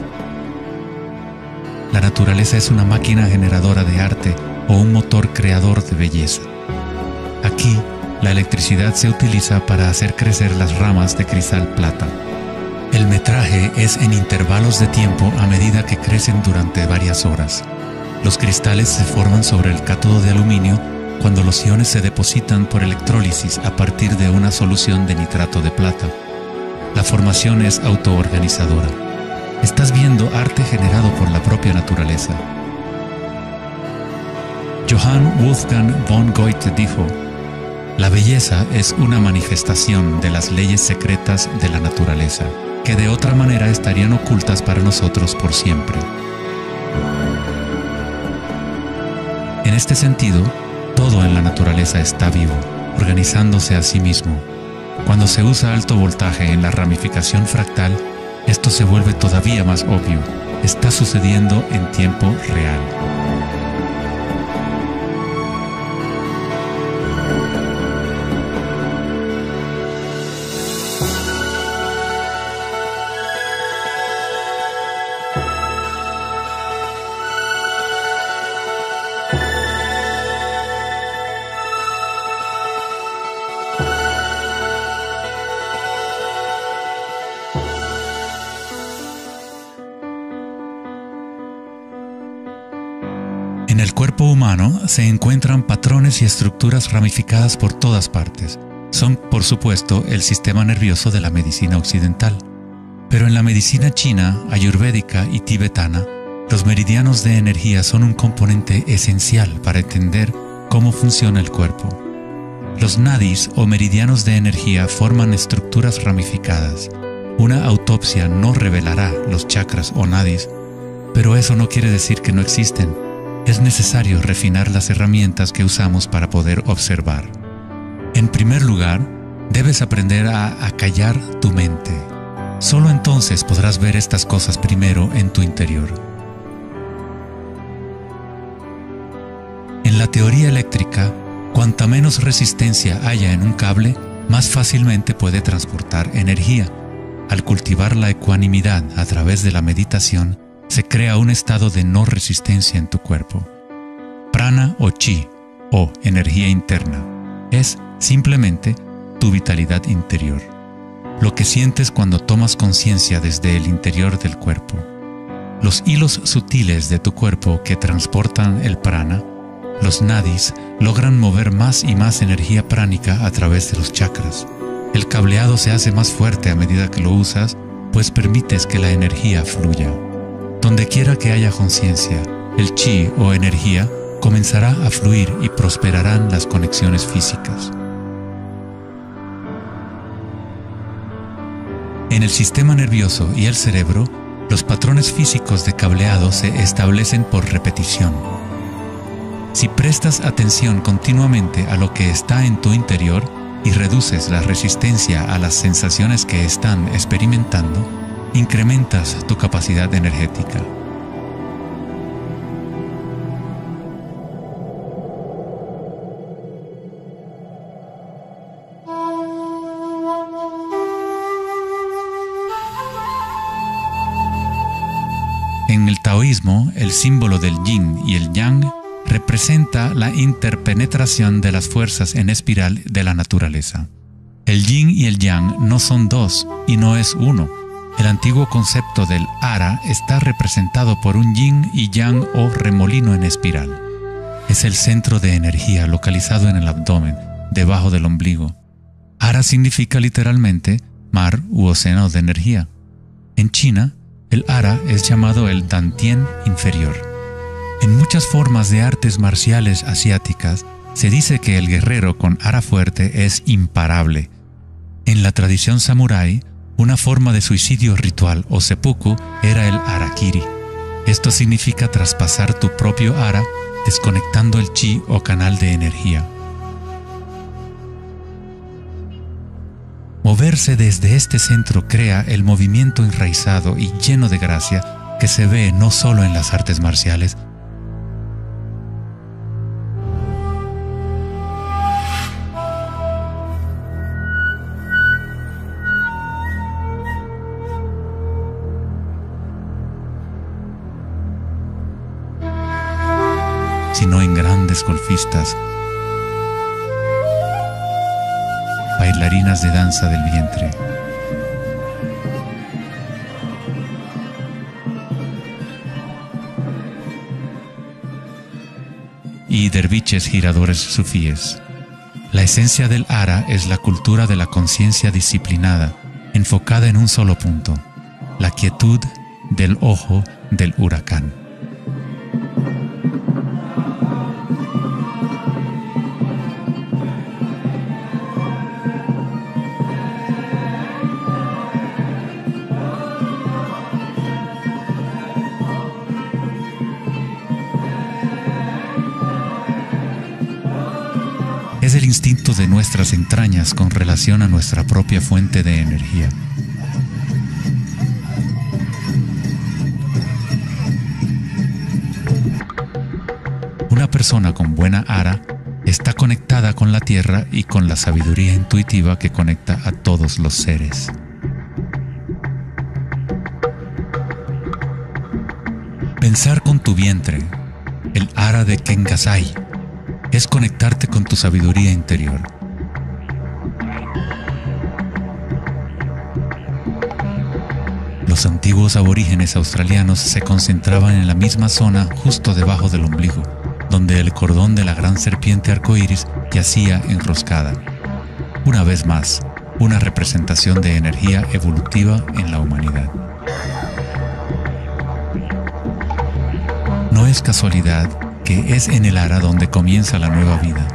La naturaleza es una máquina generadora de arte o un motor creador de belleza. Aquí, la electricidad se utiliza para hacer crecer las ramas de cristal plata. El metraje es en intervalos de tiempo a medida que crecen durante varias horas. Los cristales se forman sobre el cátodo de aluminio cuando los iones se depositan por electrólisis a partir de una solución de nitrato de plata. La formación es autoorganizadora. Estás viendo arte generado por la propia naturaleza. Johann Wolfgang von Goethe dijo: "La belleza es una manifestación de las leyes secretas de la naturaleza, que de otra manera estarían ocultas para nosotros por siempre". En este sentido, todo en la naturaleza está vivo, organizándose a sí mismo. Cuando se usa alto voltaje en la ramificación fractal, esto se vuelve todavía más obvio. Está sucediendo en tiempo real. el cuerpo humano se encuentran patrones y estructuras ramificadas por todas partes. Son, por supuesto, el sistema nervioso de la medicina occidental. Pero en la medicina china, ayurvédica y tibetana, los meridianos de energía son un componente esencial para entender cómo funciona el cuerpo. Los nadis o meridianos de energía forman estructuras ramificadas. Una autopsia no revelará los chakras o nadis, pero eso no quiere decir que no existen. Es necesario refinar las herramientas que usamos para poder observar. En primer lugar, debes aprender a acallar tu mente. Solo entonces podrás ver estas cosas primero en tu interior. En la teoría eléctrica, cuanta menos resistencia haya en un cable, más fácilmente puede transportar energía. Al cultivar la ecuanimidad a través de la meditación, se crea un estado de no resistencia en tu cuerpo. Prana o chi, o energía interna, es simplemente tu vitalidad interior. Lo que sientes cuando tomas conciencia desde el interior del cuerpo. Los hilos sutiles de tu cuerpo que transportan el prana, los nadis, logran mover más y más energía pránica a través de los chakras. El cableado se hace más fuerte a medida que lo usas, pues permites que la energía fluya. Donde quiera que haya conciencia, el chi o energía comenzará a fluir y prosperarán las conexiones físicas. En el sistema nervioso y el cerebro, los patrones físicos de cableado se establecen por repetición. Si prestas atención continuamente a lo que está en tu interior y reduces la resistencia a las sensaciones que están experimentando, incrementas tu capacidad energética. En el taoísmo, el símbolo del yin y el yang representa la interpenetración de las fuerzas en espiral de la naturaleza. El yin y el yang no son dos y no es uno. El antiguo concepto del ara está representado por un yin y yang o remolino en espiral. Es el centro de energía localizado en el abdomen, debajo del ombligo. Ara significa literalmente mar u océano de energía. En China, el ara es llamado el Dantien inferior. En muchas formas de artes marciales asiáticas, se dice que el guerrero con ara fuerte es imparable. En la tradición samurái, una forma de suicidio ritual o seppuku era el harakiri. Esto significa traspasar tu propio ara, desconectando el chi o canal de energía. Moverse desde este centro crea el movimiento enraizado y lleno de gracia que se ve no solo en las artes marciales, sino en grandes golfistas, bailarinas de danza del vientre, y derviches giradores sufíes. La esencia del ara es la cultura de la conciencia disciplinada, enfocada en un solo punto, la quietud del ojo del huracán. Es el instinto de nuestras entrañas con relación a nuestra propia fuente de energía. Una persona con buena ara está conectada con la tierra y con la sabiduría intuitiva que conecta a todos los seres. Pensar con tu vientre, el ara de Kengasai, es conectarte con tu sabiduría interior. Los antiguos aborígenes australianos se concentraban en la misma zona justo debajo del ombligo, donde el cordón de la gran serpiente arcoíris yacía enroscada. Una vez más, una representación de energía evolutiva en la humanidad. No es casualidad que es en el ara donde comienza la nueva vida.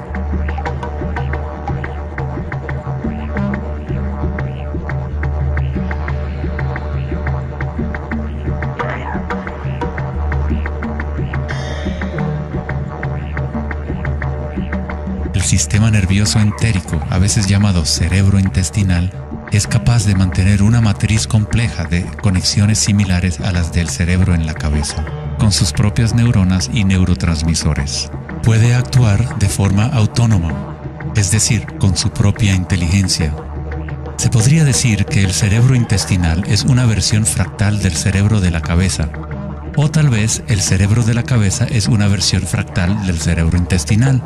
El sistema nervioso entérico, a veces llamado cerebro intestinal, es capaz de mantener una matriz compleja de conexiones similares a las del cerebro en la cabeza, con sus propias neuronas y neurotransmisores. Puede actuar de forma autónoma, es decir, con su propia inteligencia. Se podría decir que el cerebro intestinal es una versión fractal del cerebro de la cabeza, o tal vez el cerebro de la cabeza es una versión fractal del cerebro intestinal.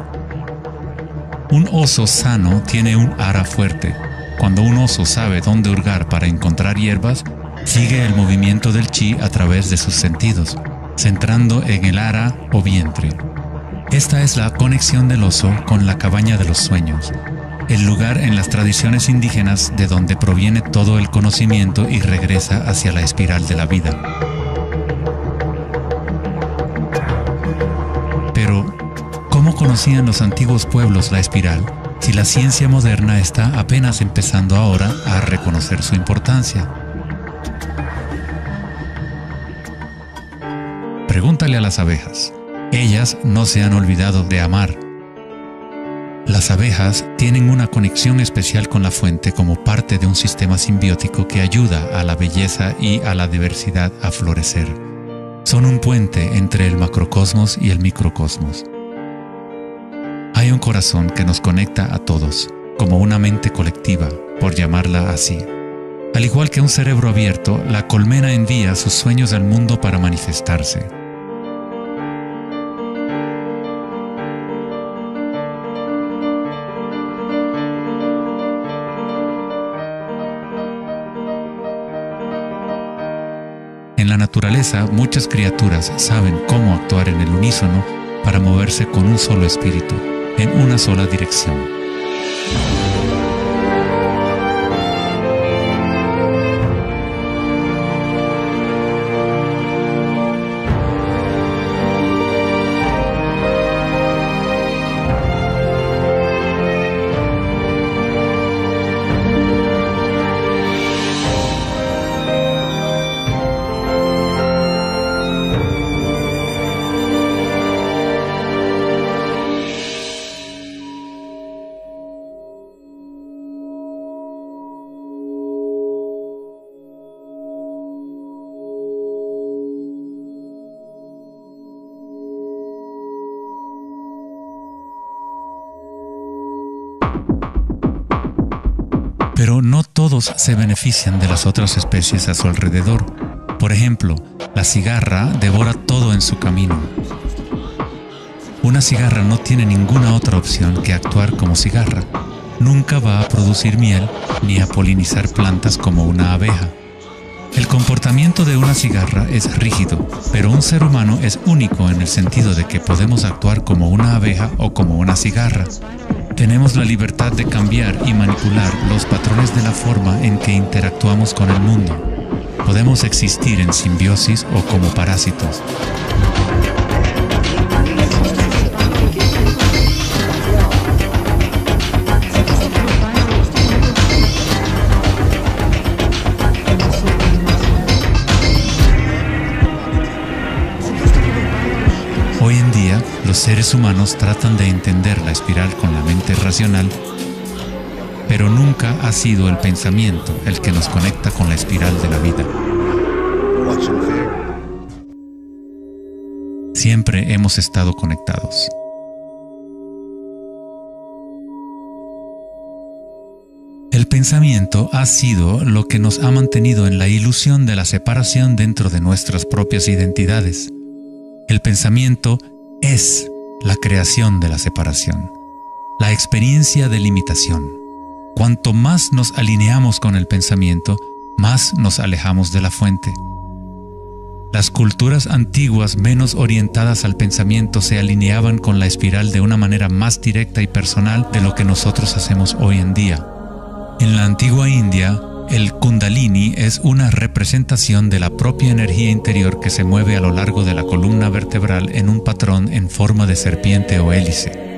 Un oso sano tiene un ara fuerte. Cuando un oso sabe dónde hurgar para encontrar hierbas, sigue el movimiento del chi a través de sus sentidos, centrando en el ara o vientre. Esta es la conexión del oso con la cabaña de los sueños, el lugar en las tradiciones indígenas de donde proviene todo el conocimiento y regresa hacia la espiral de la vida. Pero, ¿cómo conocían los antiguos pueblos la espiral si la ciencia moderna está apenas empezando ahora a reconocer su importancia? Pregúntale a las abejas. Ellas no se han olvidado de amar. Las abejas tienen una conexión especial con la fuente como parte de un sistema simbiótico que ayuda a la belleza y a la diversidad a florecer. Son un puente entre el macrocosmos y el microcosmos. Hay un corazón que nos conecta a todos, como una mente colectiva, por llamarla así. Al igual que un cerebro abierto, la colmena envía sus sueños al mundo para manifestarse. En la naturaleza, muchas criaturas saben cómo actuar en el unísono para moverse con un solo espíritu, en una sola dirección. Pero no todos se benefician de las otras especies a su alrededor. Por ejemplo, la cigarra devora todo en su camino. Una cigarra no tiene ninguna otra opción que actuar como cigarra. Nunca va a producir miel ni a polinizar plantas como una abeja. El comportamiento de una cigarra es rígido, pero un ser humano es único en el sentido de que podemos actuar como una abeja o como una cigarra. Tenemos la libertad de cambiar y manipular los patrones de la forma en que interactuamos con el mundo. Podemos existir en simbiosis o como parásitos. Hoy en día, los seres humanos tratan de entender la espiral con la mente racional, pero nunca ha sido el pensamiento el que nos conecta con la espiral de la vida. Siempre hemos estado conectados. El pensamiento ha sido lo que nos ha mantenido en la ilusión de la separación dentro de nuestras propias identidades. El pensamiento es la creación de la separación, la experiencia de limitación. Cuanto más nos alineamos con el pensamiento, más nos alejamos de la fuente. Las culturas antiguas menos orientadas al pensamiento se alineaban con la espiral de una manera más directa y personal de lo que nosotros hacemos hoy en día. En la antigua India, el Kundalini es una representación de la propia energía interior que se mueve a lo largo de la columna vertebral en un patrón en forma de serpiente o hélice.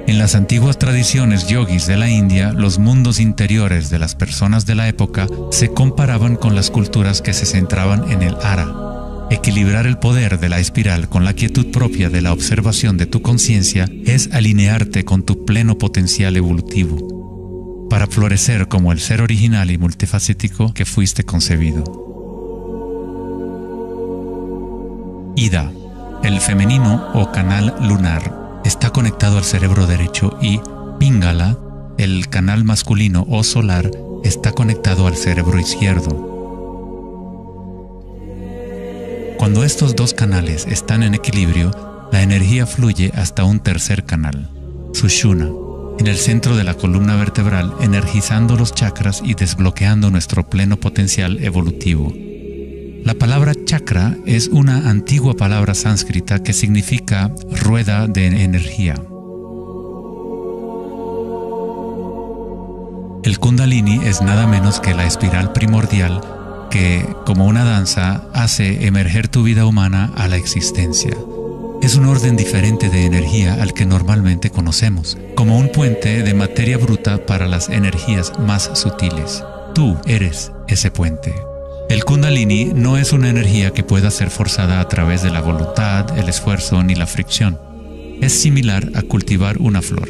En las antiguas tradiciones yogis de la India, los mundos interiores de las personas de la época se comparaban con las culturas que se centraban en el Ara. Equilibrar el poder de la espiral con la quietud propia de la observación de tu conciencia es alinearte con tu pleno potencial evolutivo, para florecer como el ser original y multifacético que fuiste concebido. Ida, el femenino o canal lunar, está conectado al cerebro derecho y Pingala, el canal masculino o solar, está conectado al cerebro izquierdo. Cuando estos dos canales están en equilibrio, la energía fluye hasta un tercer canal, Sushumna, en el centro de la columna vertebral, energizando los chakras y desbloqueando nuestro pleno potencial evolutivo. La palabra chakra es una antigua palabra sánscrita que significa rueda de energía. El Kundalini es nada menos que la espiral primordial que, como una danza, hace emerger tu vida humana a la existencia. Es un orden diferente de energía al que normalmente conocemos, como un puente de materia bruta para las energías más sutiles. Tú eres ese puente. El Kundalini no es una energía que pueda ser forzada a través de la voluntad, el esfuerzo ni la fricción. Es similar a cultivar una flor.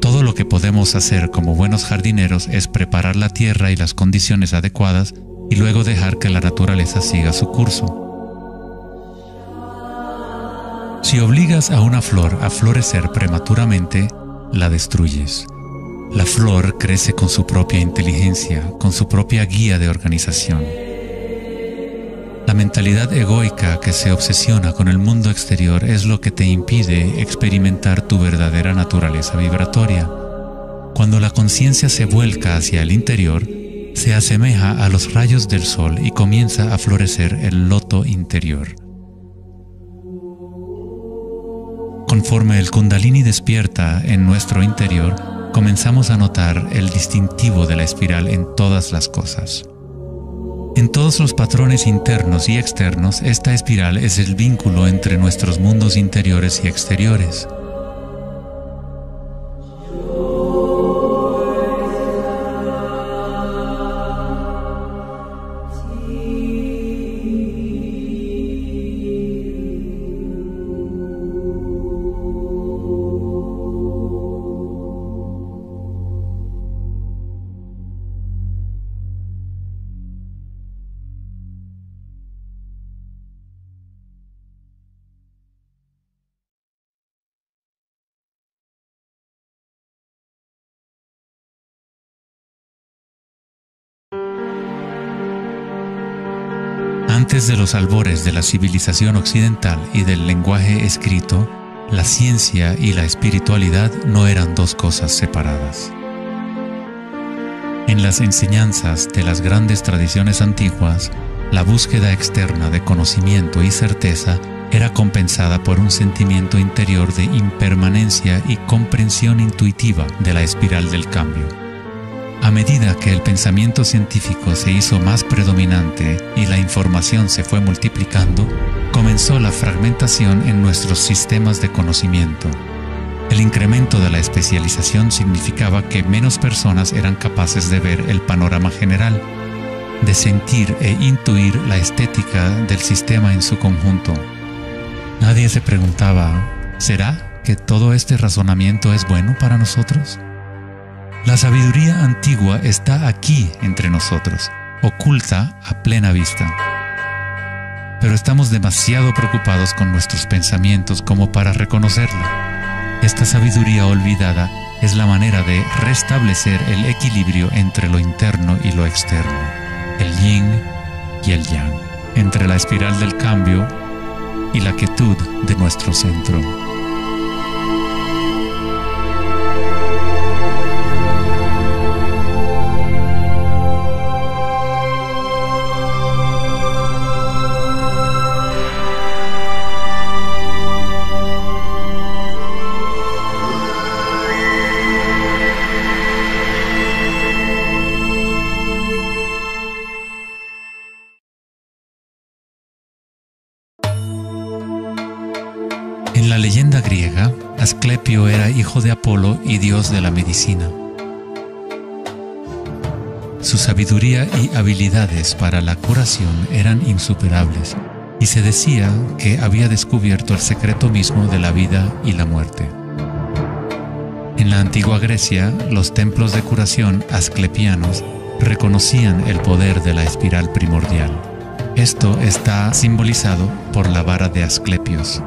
Todo lo que podemos hacer como buenos jardineros es preparar la tierra y las condiciones adecuadas y luego dejar que la naturaleza siga su curso. Si obligas a una flor a florecer prematuramente, la destruyes. La flor crece con su propia inteligencia, con su propia guía de organización. La mentalidad egoica que se obsesiona con el mundo exterior es lo que te impide experimentar tu verdadera naturaleza vibratoria. Cuando la conciencia se vuelca hacia el interior, se asemeja a los rayos del sol y comienza a florecer el loto interior. Conforme el Kundalini despierta en nuestro interior, comenzamos a notar el distintivo de la espiral en todas las cosas. En todos los patrones internos y externos, esta espiral es el vínculo entre nuestros mundos interiores y exteriores. Antes de los albores de la civilización occidental y del lenguaje escrito, la ciencia y la espiritualidad no eran dos cosas separadas. En las enseñanzas de las grandes tradiciones antiguas, la búsqueda externa de conocimiento y certeza era compensada por un sentimiento interior de impermanencia y comprensión intuitiva de la espiral del cambio. A medida que el pensamiento científico se hizo más predominante y la información se fue multiplicando, comenzó la fragmentación en nuestros sistemas de conocimiento. El incremento de la especialización significaba que menos personas eran capaces de ver el panorama general, de sentir e intuir la estética del sistema en su conjunto. Nadie se preguntaba, ¿será que todo este razonamiento es bueno para nosotros? La sabiduría antigua está aquí entre nosotros, oculta a plena vista. Pero estamos demasiado preocupados con nuestros pensamientos como para reconocerla. Esta sabiduría olvidada es la manera de restablecer el equilibrio entre lo interno y lo externo, el yin y el yang, entre la espiral del cambio y la quietud de nuestro centro. la leyenda griega, Asclepio era hijo de Apolo y dios de la medicina. Su sabiduría y habilidades para la curación eran insuperables, y se decía que había descubierto el secreto mismo de la vida y la muerte. En la antigua Grecia, los templos de curación asclepianos reconocían el poder de la espiral primordial. Esto está simbolizado por la vara de Asclepios.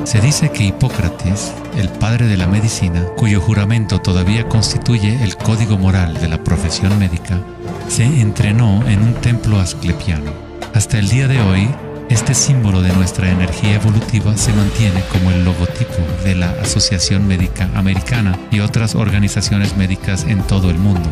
Se dice que Hipócrates, el padre de la medicina, cuyo juramento todavía constituye el código moral de la profesión médica, se entrenó en un templo asclepiano. Hasta el día de hoy, este símbolo de nuestra energía evolutiva se mantiene como el logotipo de la Asociación Médica Americana y otras organizaciones médicas en todo el mundo.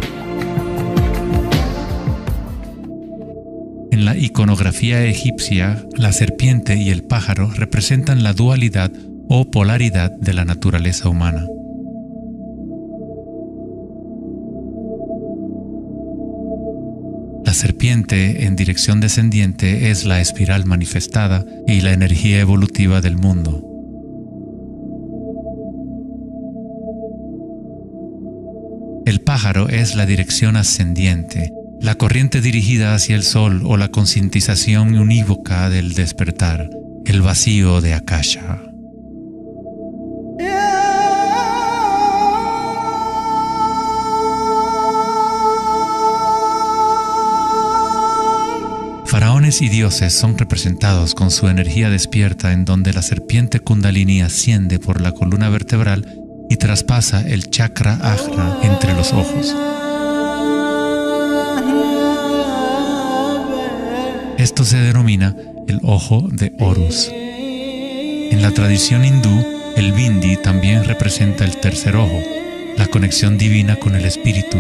En la iconografía egipcia, la serpiente y el pájaro representan la dualidad o polaridad de la naturaleza humana. La serpiente en dirección descendiente es la espiral manifestada y la energía evolutiva del mundo. El pájaro es la dirección ascendiente, la corriente dirigida hacia el sol o la concientización unívoca del despertar, el vacío de Akasha. Faraones y dioses son representados con su energía despierta, en donde la serpiente Kundalini asciende por la columna vertebral y traspasa el chakra ajna entre los ojos. Esto se denomina el ojo de Horus. En la tradición hindú, el bindi también representa el tercer ojo, la conexión divina con el espíritu.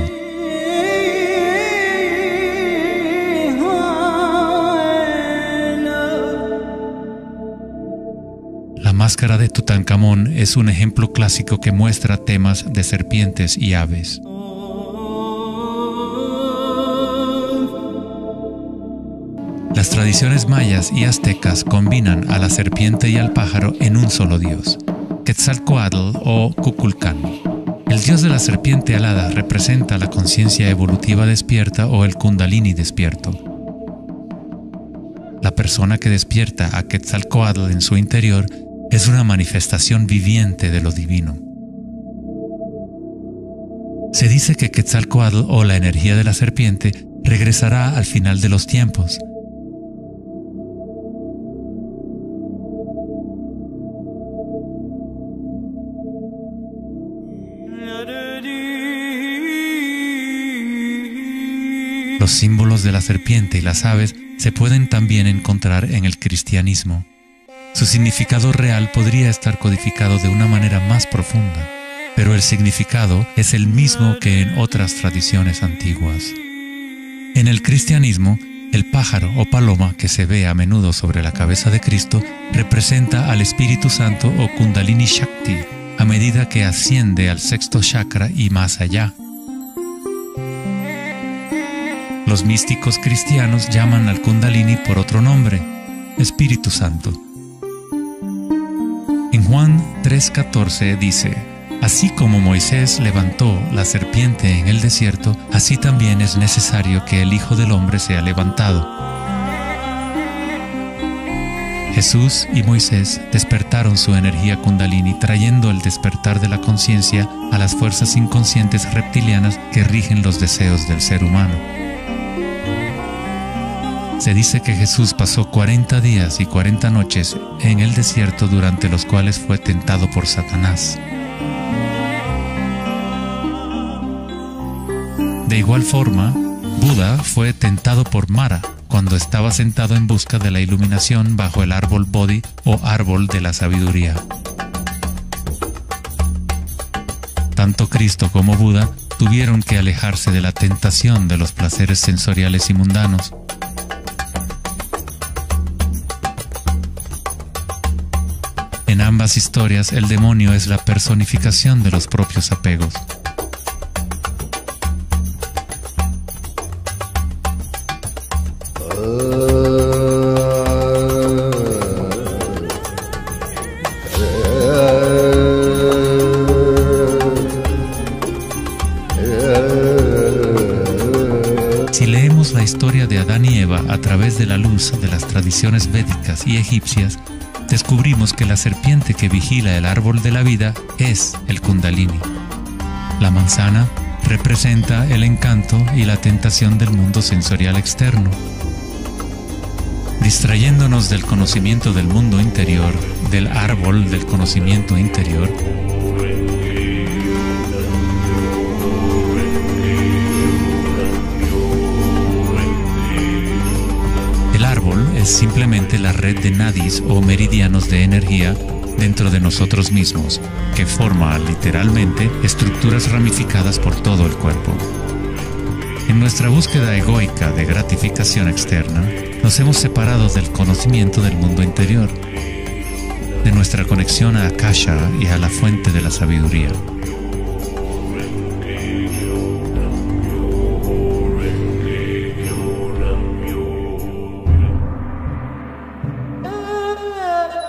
La máscara de Tutankamón es un ejemplo clásico que muestra temas de serpientes y aves. Las tradiciones mayas y aztecas combinan a la serpiente y al pájaro en un solo dios, Quetzalcóatl o Kukulcán. El dios de la serpiente alada representa la conciencia evolutiva despierta o el Kundalini despierto. La persona que despierta a Quetzalcóatl en su interior es una manifestación viviente de lo divino. Se dice que Quetzalcóatl o la energía de la serpiente regresará al final de los tiempos. Los símbolos de la serpiente y las aves se pueden también encontrar en el cristianismo. Su significado real podría estar codificado de una manera más profunda, pero el significado es el mismo que en otras tradiciones antiguas. En el cristianismo, el pájaro o paloma que se ve a menudo sobre la cabeza de Cristo representa al Espíritu Santo o Kundalini Shakti a medida que asciende al sexto chakra y más allá. Los místicos cristianos llaman al Kundalini por otro nombre, Espíritu Santo. En Juan 3:14 dice: así como Moisés levantó la serpiente en el desierto, así también es necesario que el Hijo del Hombre sea levantado. Jesús y Moisés despertaron su energía Kundalini, trayendo el despertar de la conciencia a las fuerzas inconscientes reptilianas que rigen los deseos del ser humano. Se dice que Jesús pasó 40 días y 40 noches en el desierto, durante los cuales fue tentado por Satanás. De igual forma, Buda fue tentado por Mara cuando estaba sentado en busca de la iluminación bajo el árbol Bodhi o árbol de la sabiduría. Tanto Cristo como Buda tuvieron que alejarse de la tentación de los placeres sensoriales y mundanos. En ambas historias, el demonio es la personificación de los propios apegos. estudiamos la historia de Adán y Eva a través de la luz de las tradiciones védicas y egipcias, descubrimos que la serpiente que vigila el árbol de la vida es el Kundalini. La manzana representa el encanto y la tentación del mundo sensorial externo. Distrayéndonos del conocimiento del mundo interior, del árbol del conocimiento interior, el árbol es simplemente la red de nadis o meridianos de energía dentro de nosotros mismos, que forma literalmente estructuras ramificadas por todo el cuerpo. En nuestra búsqueda egoica de gratificación externa, nos hemos separado del conocimiento del mundo interior, de nuestra conexión a Akasha y a la fuente de la sabiduría.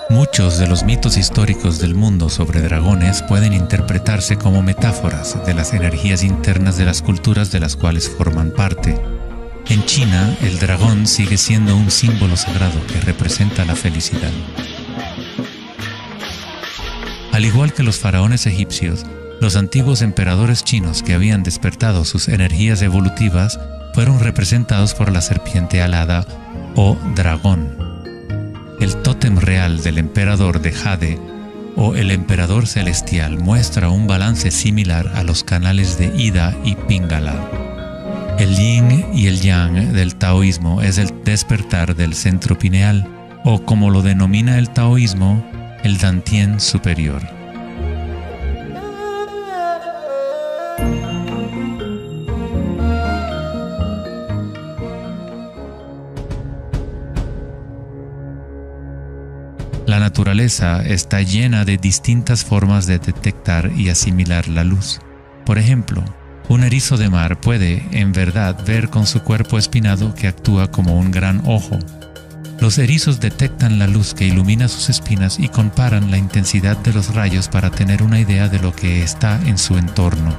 Muchos de los mitos históricos del mundo sobre dragones pueden interpretarse como metáforas de las energías internas de las culturas de las cuales forman parte. En China, el dragón sigue siendo un símbolo sagrado que representa la felicidad. Al igual que los faraones egipcios, los antiguos emperadores chinos que habían despertado sus energías evolutivas fueron representados por la serpiente alada o dragón. El tótem real del emperador de Jade o el emperador celestial muestra un balance similar a los canales de Ida y Pingala. El yin y el yang del taoísmo es el despertar del centro pineal, o como lo denomina el taoísmo, el Dantien superior. La naturaleza está llena de distintas formas de detectar y asimilar la luz. Por ejemplo, un erizo de mar puede, en verdad, ver con su cuerpo espinado que actúa como un gran ojo. Los erizos detectan la luz que ilumina sus espinas y comparan la intensidad de los rayos para tener una idea de lo que está en su entorno.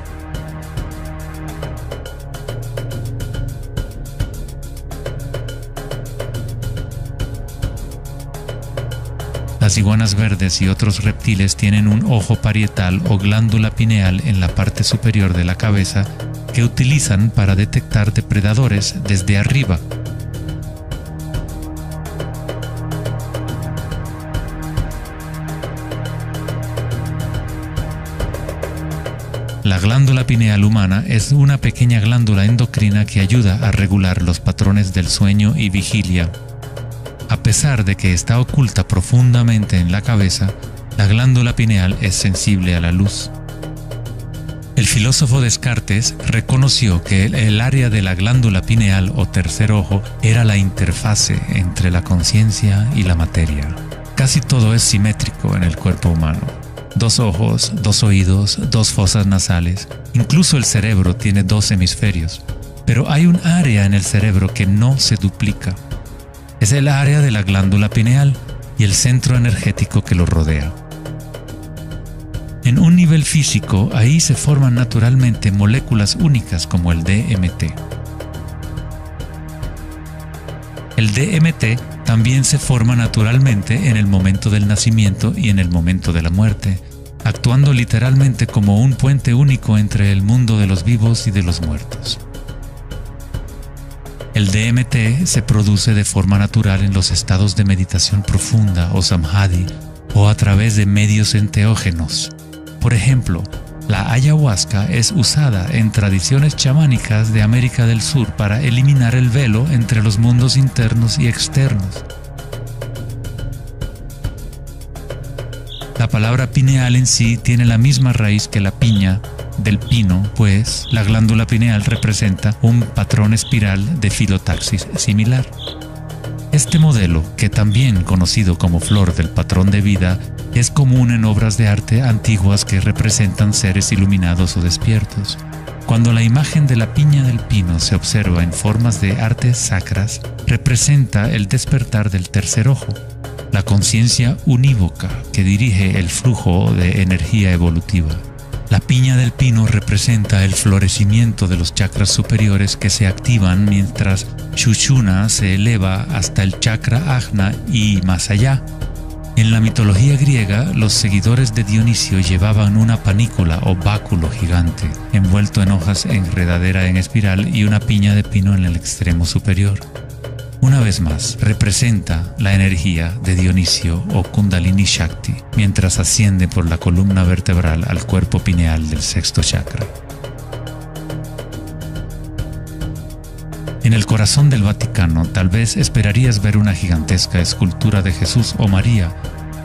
Las iguanas verdes y otros reptiles tienen un ojo parietal o glándula pineal en la parte superior de la cabeza que utilizan para detectar depredadores desde arriba. La glándula pineal humana es una pequeña glándula endocrina que ayuda a regular los patrones del sueño y vigilia. A pesar de que está oculta profundamente en la cabeza, la glándula pineal es sensible a la luz. El filósofo Descartes reconoció que el área de la glándula pineal o tercer ojo era la interfase entre la conciencia y la materia. Casi todo es simétrico en el cuerpo humano. 2 ojos, 2 oídos, 2 fosas nasales. Incluso el cerebro tiene 2 hemisferios. Pero hay un área en el cerebro que no se duplica. Es el área de la glándula pineal y el centro energético que lo rodea. En un nivel físico, ahí se forman naturalmente moléculas únicas como el DMT. El DMT también se forma naturalmente en el momento del nacimiento y en el momento de la muerte, actuando literalmente como un puente único entre el mundo de los vivos y de los muertos. El DMT se produce de forma natural en los estados de meditación profunda o samadhi o a través de medios enteógenos. Por ejemplo, la ayahuasca es usada en tradiciones chamánicas de América del Sur para eliminar el velo entre los mundos internos y externos. La palabra pineal en sí tiene la misma raíz que la piña del pino, pues la glándula pineal representa un patrón espiral de filotaxis similar. Este modelo, que también conocido como flor del patrón de vida, es común en obras de arte antiguas que representan seres iluminados o despiertos. Cuando la imagen de la piña del pino se observa en formas de artes sacras, representa el despertar del tercer ojo, la conciencia unívoca que dirige el flujo de energía evolutiva. La piña del pino representa el florecimiento de los chakras superiores que se activan mientras Sushumna se eleva hasta el chakra Ajna y más allá. En la mitología griega, los seguidores de Dionisio llevaban una panícula o báculo gigante, envuelto en hojas enredadera en espiral y una piña de pino en el extremo superior. Una vez más, representa la energía de Dionisio o Kundalini Shakti, mientras asciende por la columna vertebral al cuerpo pineal del sexto chakra. En el corazón del Vaticano, tal vez esperarías ver una gigantesca escultura de Jesús o María,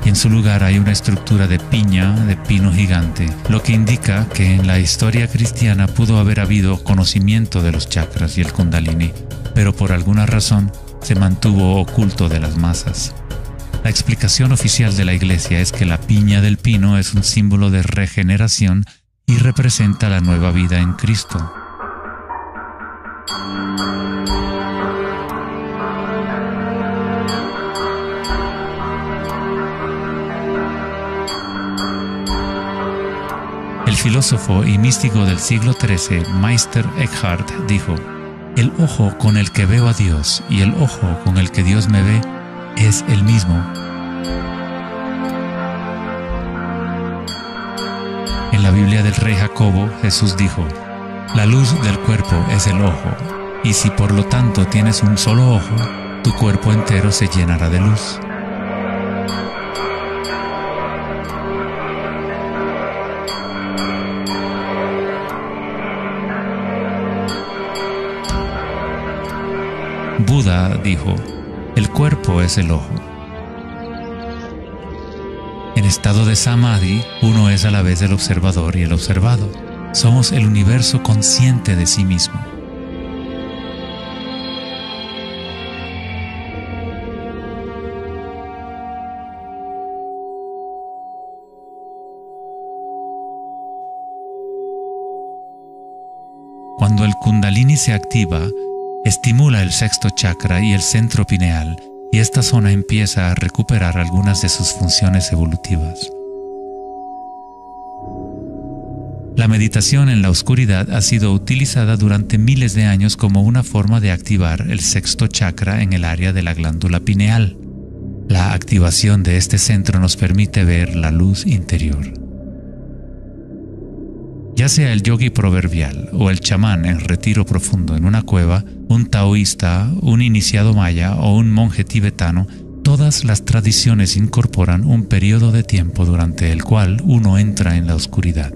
y en su lugar hay una estructura de piña de pino gigante, lo que indica que en la historia cristiana pudo haber habido conocimiento de los chakras y el Kundalini, pero por alguna razón se mantuvo oculto de las masas. La explicación oficial de la Iglesia es que la piña del pino es un símbolo de regeneración y representa la nueva vida en Cristo. El filósofo y místico del siglo XIII, Meister Eckhart, dijo: "El ojo con el que veo a Dios y el ojo con el que Dios me ve es el mismo". En la Biblia del Rey Jacobo, Jesús dijo: "La luz del cuerpo es el ojo, y si por lo tanto tienes un solo ojo, tu cuerpo entero se llenará de luz". Buda dijo: "El cuerpo es el ojo". En estado de Samadhi, uno es a la vez el observador y el observado. Somos el universo consciente de sí mismo. Cuando el Kundalini se activa, estimula el sexto chakra y el centro pineal, y esta zona empieza a recuperar algunas de sus funciones evolutivas. La meditación en la oscuridad ha sido utilizada durante miles de años como una forma de activar el sexto chakra en el área de la glándula pineal. La activación de este centro nos permite ver la luz interior. Ya sea el yogi proverbial o el chamán en retiro profundo en una cueva, un taoísta, un iniciado maya o un monje tibetano, todas las tradiciones incorporan un periodo de tiempo durante el cual uno entra en la oscuridad.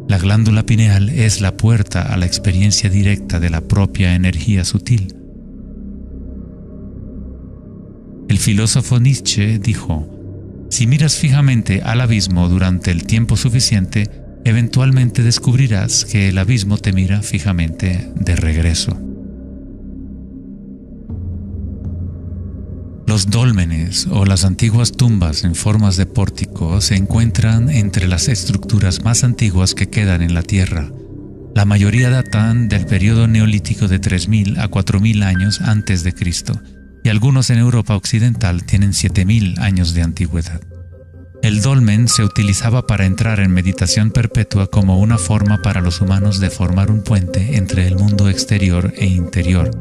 La glándula pineal es la puerta a la experiencia directa de la propia energía sutil. El filósofo Nietzsche dijo: "Si miras fijamente al abismo durante el tiempo suficiente, eventualmente descubrirás que el abismo te mira fijamente de regreso". Los dólmenes o las antiguas tumbas en formas de pórtico se encuentran entre las estructuras más antiguas que quedan en la Tierra. La mayoría datan del periodo neolítico de 3000 a 4000 años antes de Cristo, y algunos en Europa occidental tienen 7000 años de antigüedad. El dolmen se utilizaba para entrar en meditación perpetua como una forma para los humanos de formar un puente entre el mundo exterior e interior.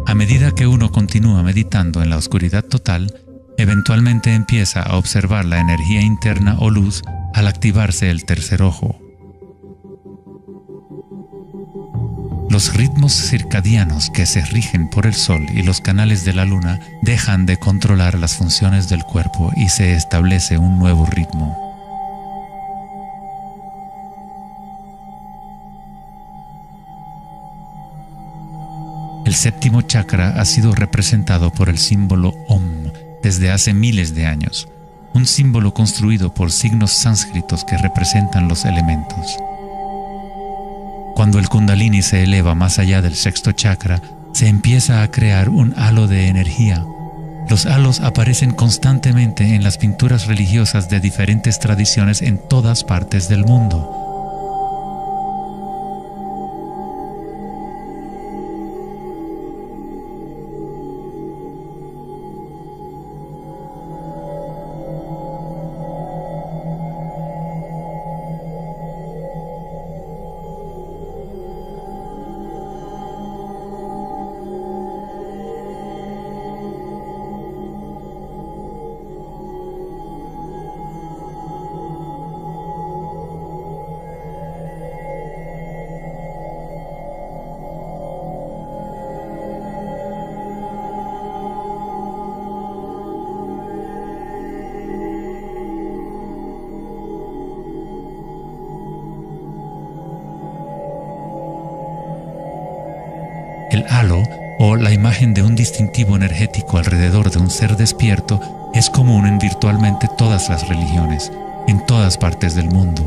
A medida que uno continúa meditando en la oscuridad total, eventualmente empieza a observar la energía interna o luz al activarse el tercer ojo. Los ritmos circadianos que se rigen por el sol y los canales de la luna dejan de controlar las funciones del cuerpo y se establece un nuevo ritmo. El séptimo chakra ha sido representado por el símbolo Om desde hace miles de años, un símbolo construido por signos sánscritos que representan los elementos. Cuando el Kundalini se eleva más allá del sexto chakra, se empieza a crear un halo de energía. Los halos aparecen constantemente en las pinturas religiosas de diferentes tradiciones en todas partes del mundo. El halo, o la imagen de un distintivo energético alrededor de un ser despierto, es común en virtualmente todas las religiones, en todas partes del mundo.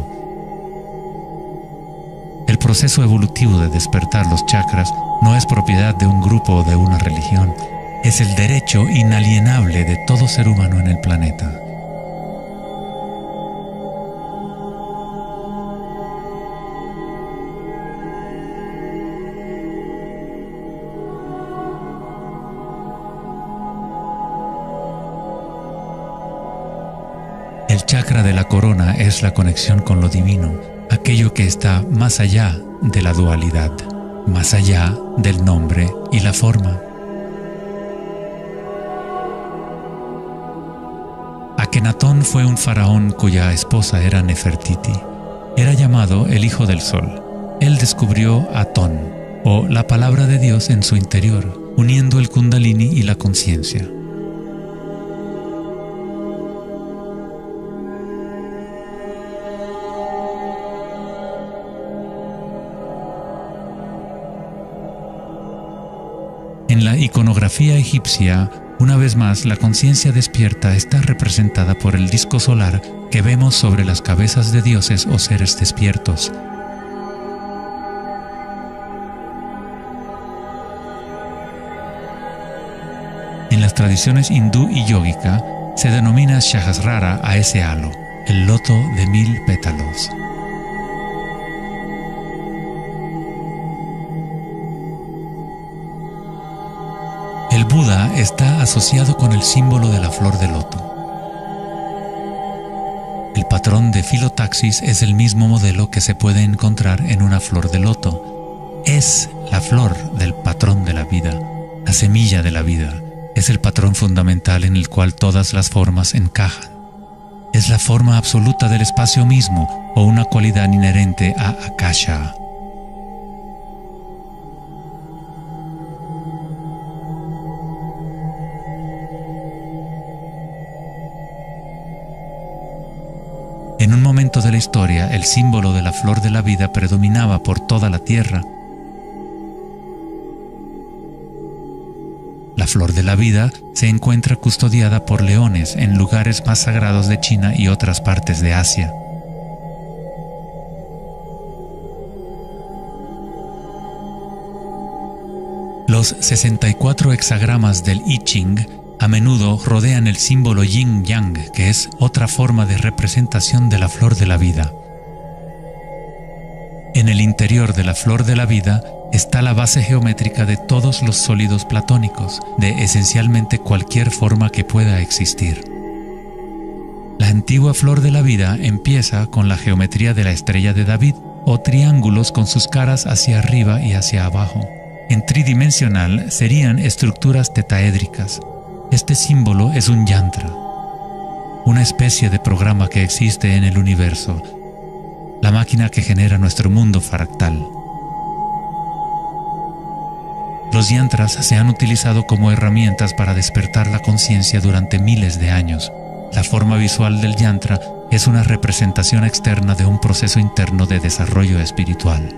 El proceso evolutivo de despertar los chakras no es propiedad de un grupo o de una religión, es el derecho inalienable de todo ser humano en el planeta. El chakra de la corona es la conexión con lo divino, aquello que está más allá de la dualidad, más allá del nombre y la forma. Akenatón fue un faraón cuya esposa era Nefertiti. Era llamado el Hijo del Sol. Él descubrió Atón, o la palabra de Dios en su interior, uniendo el Kundalini y la conciencia. En la iconografía egipcia, una vez más, la conciencia despierta está representada por el disco solar que vemos sobre las cabezas de dioses o seres despiertos. En las tradiciones hindú y yógica, se denomina Sahasrara a ese halo, el loto de 1000 pétalos. El Buda está asociado con el símbolo de la flor de loto. El patrón de filotaxis es el mismo modelo que se puede encontrar en una flor de loto. Es la flor del patrón de la vida, la semilla de la vida. Es el patrón fundamental en el cual todas las formas encajan. Es la forma absoluta del espacio mismo o una cualidad inherente a Akasha. En un momento de la historia, el símbolo de la flor de la vida predominaba por toda la tierra. La flor de la vida se encuentra custodiada por leones en lugares más sagrados de China y otras partes de Asia. Los 64 hexagramas del I Ching a menudo rodean el símbolo yin-yang, que es otra forma de representación de la flor de la vida. En el interior de la flor de la vida está la base geométrica de todos los sólidos platónicos, de esencialmente cualquier forma que pueda existir. La antigua flor de la vida empieza con la geometría de la estrella de David, o triángulos con sus caras hacia arriba y hacia abajo. En tridimensional serían estructuras tetaédricas. Este símbolo es un yantra, una especie de programa que existe en el universo, la máquina que genera nuestro mundo fractal. Los yantras se han utilizado como herramientas para despertar la conciencia durante miles de años. La forma visual del yantra es una representación externa de un proceso interno de desarrollo espiritual.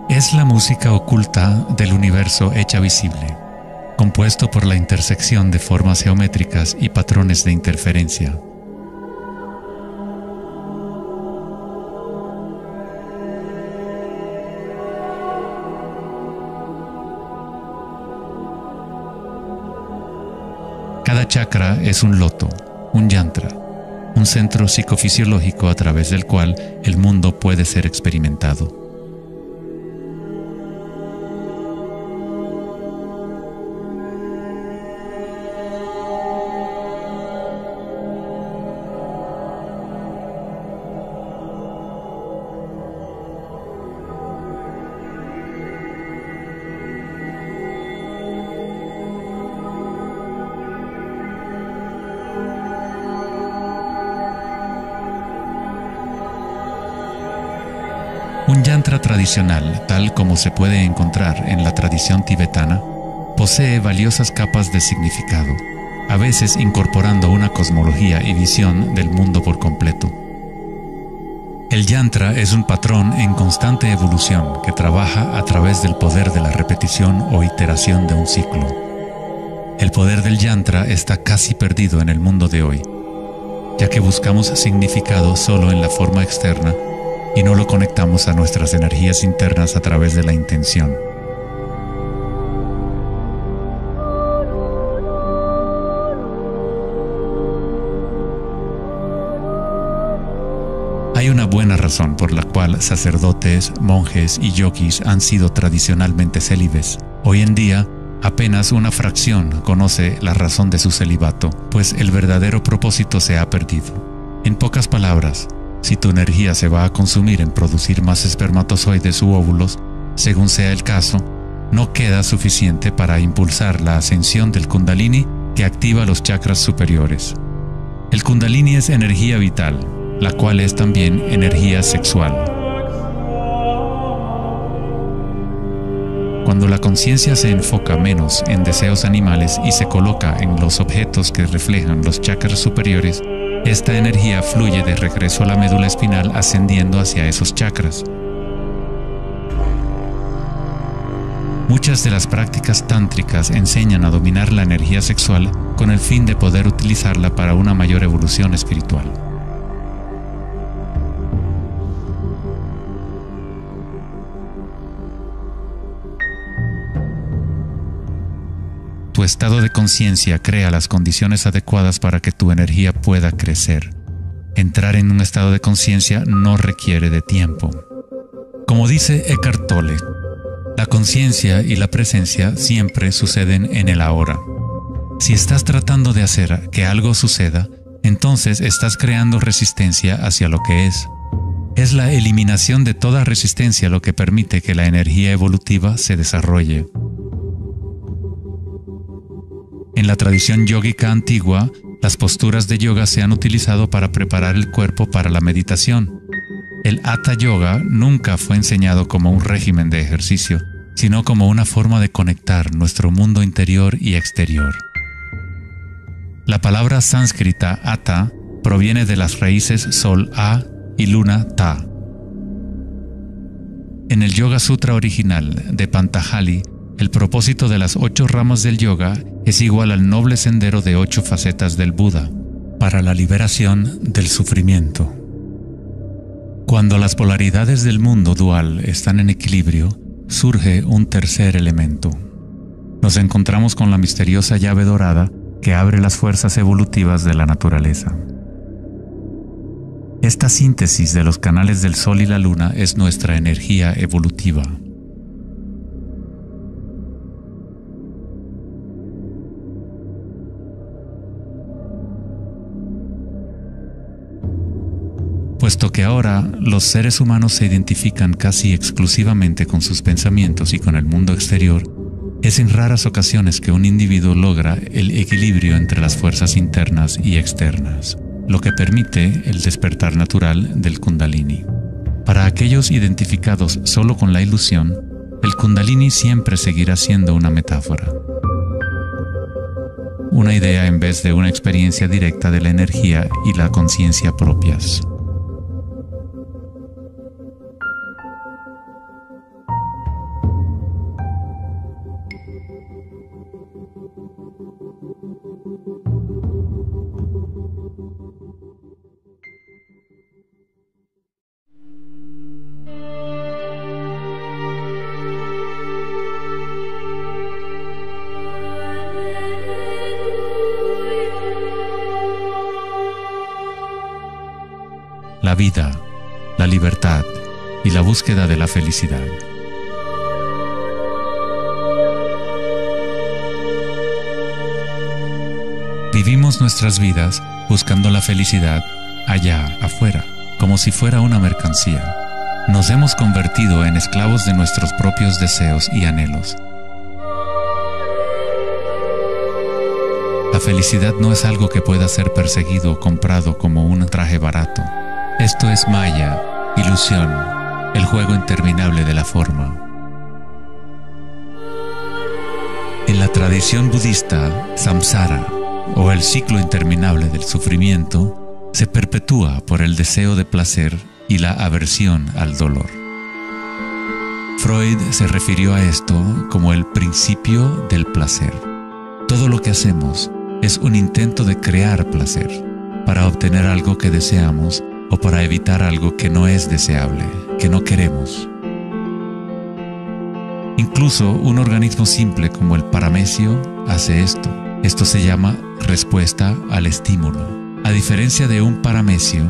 Es la música oculta del universo hecha visible, compuesto por la intersección de formas geométricas y patrones de interferencia. Cada chakra es un loto, un yantra, un centro psicofisiológico a través del cual el mundo puede ser experimentado. Un yantra tradicional, tal como se puede encontrar en la tradición tibetana, posee valiosas capas de significado, a veces incorporando una cosmología y visión del mundo por completo. El yantra es un patrón en constante evolución que trabaja a través del poder de la repetición o iteración de un ciclo. El poder del yantra está casi perdido en el mundo de hoy, ya que buscamos significado solo en la forma externa y no lo conectamos a nuestras energías internas a través de la intención. Hay una buena razón por la cual sacerdotes, monjes y yogis han sido tradicionalmente célibes. Hoy en día, apenas una fracción conoce la razón de su celibato, pues el verdadero propósito se ha perdido. En pocas palabras, si tu energía se va a consumir en producir más espermatozoides u óvulos, según sea el caso, no queda suficiente para impulsar la ascensión del Kundalini que activa los chakras superiores. El Kundalini es energía vital, la cual es también energía sexual. Cuando la conciencia se enfoca menos en deseos animales y se coloca en los objetos que reflejan los chakras superiores, esta energía fluye de regreso a la médula espinal ascendiendo hacia esos chakras. Muchas de las prácticas tántricas enseñan a dominar la energía sexual con el fin de poder utilizarla para una mayor evolución espiritual. Tu estado de conciencia crea las condiciones adecuadas para que tu energía pueda crecer. Entrar en un estado de conciencia no requiere de tiempo. Como dice Eckhart Tolle, la conciencia y la presencia siempre suceden en el ahora. Si estás tratando de hacer que algo suceda, entonces estás creando resistencia hacia lo que es. Es la eliminación de toda resistencia lo que permite que la energía evolutiva se desarrolle. En la tradición yógica antigua, las posturas de yoga se han utilizado para preparar el cuerpo para la meditación. El Hatha Yoga nunca fue enseñado como un régimen de ejercicio, sino como una forma de conectar nuestro mundo interior y exterior. La palabra sánscrita Hatha proviene de las raíces Sol A y Luna Ta. En el Yoga Sutra original de Pantajali, el propósito de las 8 ramas del yoga es igual al noble sendero de 8 facetas del Buda, para la liberación del sufrimiento. Cuando las polaridades del mundo dual están en equilibrio, surge un tercer elemento. Nos encontramos con la misteriosa llave dorada que abre las fuerzas evolutivas de la naturaleza. Esta síntesis de los canales del Sol y la Luna es nuestra energía evolutiva. Puesto que ahora los seres humanos se identifican casi exclusivamente con sus pensamientos y con el mundo exterior, es en raras ocasiones que un individuo logra el equilibrio entre las fuerzas internas y externas, lo que permite el despertar natural del Kundalini. Para aquellos identificados solo con la ilusión, el Kundalini siempre seguirá siendo una metáfora, una idea en vez de una experiencia directa de la energía y la conciencia propias. La vida, la libertad y la búsqueda de la felicidad. Vivimos nuestras vidas buscando la felicidad allá afuera, como si fuera una mercancía. Nos hemos convertido en esclavos de nuestros propios deseos y anhelos. La felicidad no es algo que pueda ser perseguido o comprado como un traje barato. Esto es maya, ilusión, el juego interminable de la forma. En la tradición budista, samsara, o el ciclo interminable del sufrimiento, se perpetúa por el deseo de placer y la aversión al dolor. Freud se refirió a esto como el principio del placer. Todo lo que hacemos es un intento de crear placer, para obtener algo que deseamos o para evitar algo que no es deseable, que no queremos. Incluso un organismo simple como el paramecio hace esto. Esto se llama respuesta al estímulo. A diferencia de un paramecio,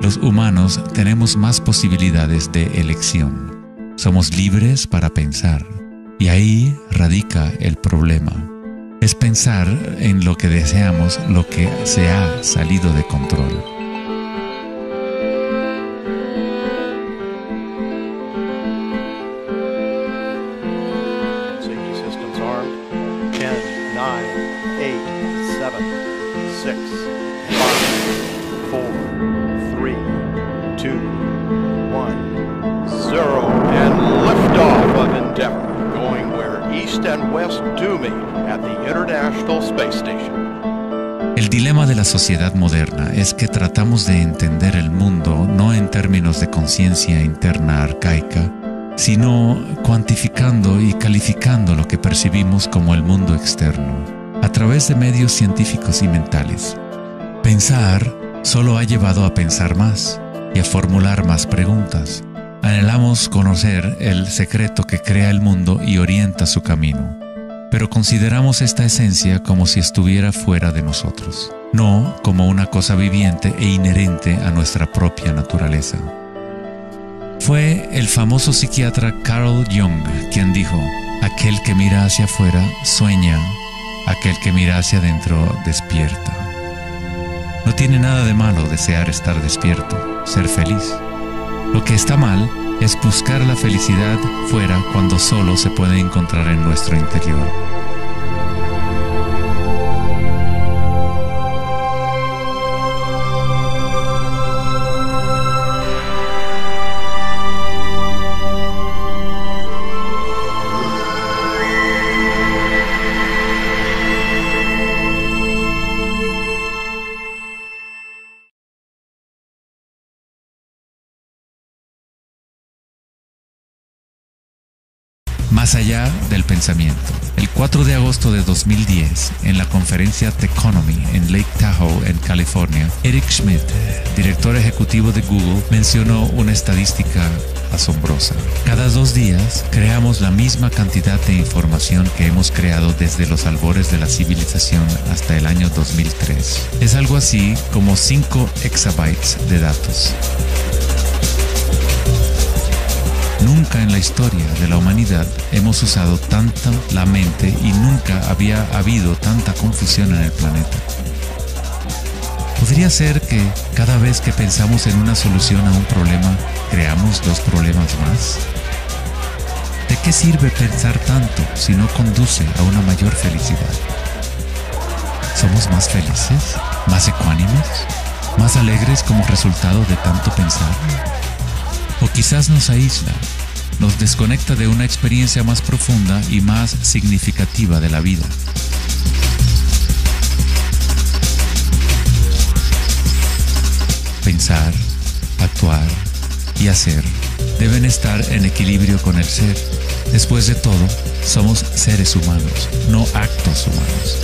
los humanos tenemos más posibilidades de elección. Somos libres para pensar, y ahí radica el problema. Es pensar en lo que deseamos, lo que se ha salido de control. Safety systems armed. 10, 9, 8, 7, 6, 5, 4, 3, 2, 1, 0, and liftoff of Endeavour, going where east and west do meet at the International Space Station. El dilema de la sociedad moderna es que tratamos de entender el mundo no en términos de conciencia interna arcaica, sino cuantificando y calificando lo que percibimos como el mundo externo, a través de medios científicos y mentales. Pensar solo ha llevado a pensar más y a formular más preguntas. Anhelamos conocer el secreto que crea el mundo y orienta su camino, pero consideramos esta esencia como si estuviera fuera de nosotros, no como una cosa viviente e inherente a nuestra propia naturaleza. Fue el famoso psiquiatra Carl Jung quien dijo: aquel que mira hacia afuera sueña, aquel que mira hacia adentro despierta. No tiene nada de malo desear estar despierto, ser feliz. Lo que está mal es buscar la felicidad fuera cuando solo se puede encontrar en nuestro interior. Más allá del pensamiento. El 4 de agosto de 2010, en la conferencia Techonomy en Lake Tahoe, en California, Eric Schmidt, director ejecutivo de Google, mencionó una estadística asombrosa. Cada 2 días creamos la misma cantidad de información que hemos creado desde los albores de la civilización hasta el año 2003. Es algo así como 5 exabytes de datos. Nunca en la historia de la humanidad hemos usado tanto la mente y nunca había habido tanta confusión en el planeta. ¿Podría ser que cada vez que pensamos en una solución a un problema, creamos 2 problemas más? ¿De qué sirve pensar tanto si no conduce a una mayor felicidad? ¿Somos más felices? ¿Más ecuánimes? ¿Más alegres como resultado de tanto pensar? O quizás nos aísla, nos desconecta de una experiencia más profunda y más significativa de la vida. Pensar, actuar y hacer deben estar en equilibrio con el ser. Después de todo, somos seres humanos, no actos humanos.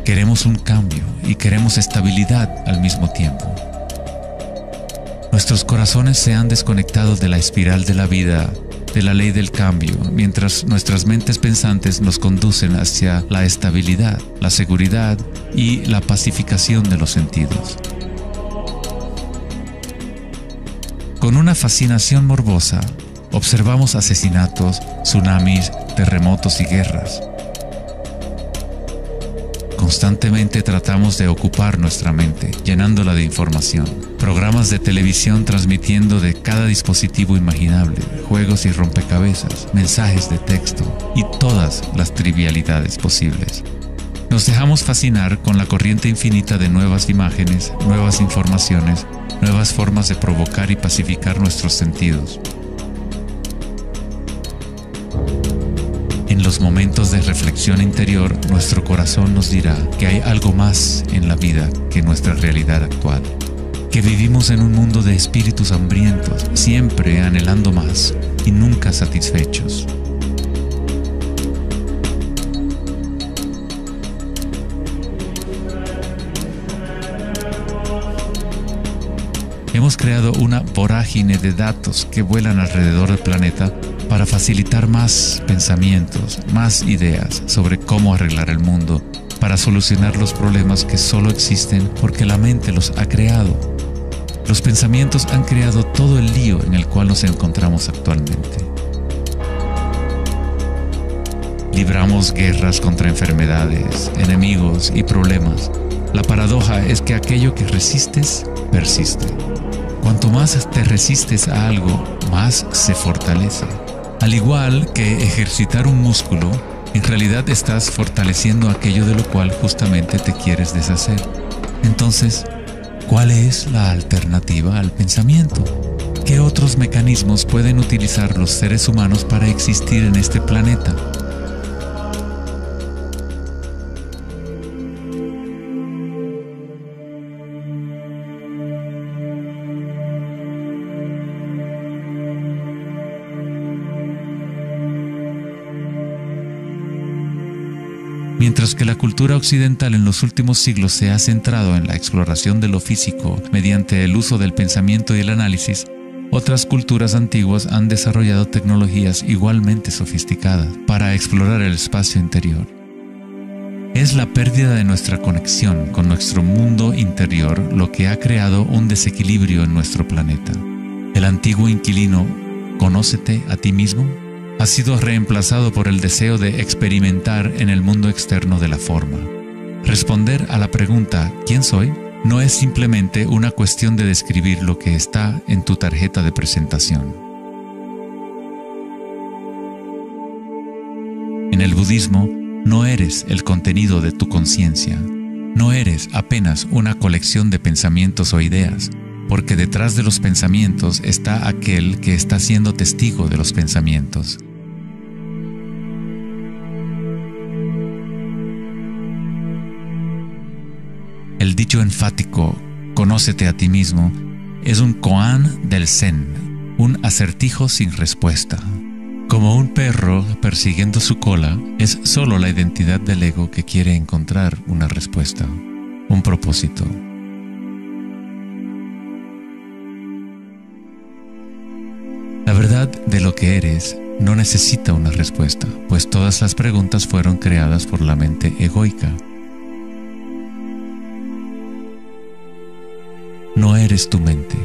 Queremos un cambio y queremos estabilidad al mismo tiempo. Nuestros corazones se han desconectado de la espiral de la vida, de la ley del cambio, mientras nuestras mentes pensantes nos conducen hacia la estabilidad, la seguridad y la pacificación de los sentidos. Con una fascinación morbosa, observamos asesinatos, tsunamis, terremotos y guerras. Constantemente tratamos de ocupar nuestra mente, llenándola de información. Programas de televisión transmitiendo de cada dispositivo imaginable, juegos y rompecabezas, mensajes de texto y todas las trivialidades posibles. Nos dejamos fascinar con la corriente infinita de nuevas imágenes, nuevas informaciones, nuevas formas de provocar y pacificar nuestros sentidos. momentos de reflexión interior, nuestro corazón nos dirá que hay algo más en la vida que nuestra realidad actual, que vivimos en un mundo de espíritus hambrientos, siempre anhelando más y nunca satisfechos. Hemos creado una vorágine de datos que vuelan alrededor del planeta para facilitar más pensamientos, más ideas sobre cómo arreglar el mundo, para solucionar los problemas que solo existen porque la mente los ha creado. Los pensamientos han creado todo el lío en el cual nos encontramos actualmente. Libramos guerras contra enfermedades, enemigos y problemas. La paradoja es que aquello que resistes, persiste. Cuanto más te resistes a algo, más se fortalece. Al igual que ejercitar un músculo, en realidad estás fortaleciendo aquello de lo cual justamente te quieres deshacer. Entonces, ¿cuál es la alternativa al pensamiento? ¿Qué otros mecanismos pueden utilizar los seres humanos para existir en este planeta? Mientras que la cultura occidental en los últimos siglos se ha centrado en la exploración de lo físico mediante el uso del pensamiento y el análisis, otras culturas antiguas han desarrollado tecnologías igualmente sofisticadas para explorar el espacio interior. Es la pérdida de nuestra conexión con nuestro mundo interior lo que ha creado un desequilibrio en nuestro planeta. El antiguo inquilino, ¿conócete a ti mismo?, ha sido reemplazado por el deseo de experimentar en el mundo externo de la forma. Responder a la pregunta ¿quién soy? No es simplemente una cuestión de describir lo que está en tu tarjeta de presentación. En el budismo, no eres el contenido de tu conciencia. No eres apenas una colección de pensamientos o ideas, porque detrás de los pensamientos está aquel que está siendo testigo de los pensamientos. El dicho enfático, «Conócete a ti mismo», es un koan del Zen, un acertijo sin respuesta. Como un perro persiguiendo su cola, es solo la identidad del ego que quiere encontrar una respuesta, un propósito. La verdad de lo que eres no necesita una respuesta, pues todas las preguntas fueron creadas por la mente egoica. No eres tu mente.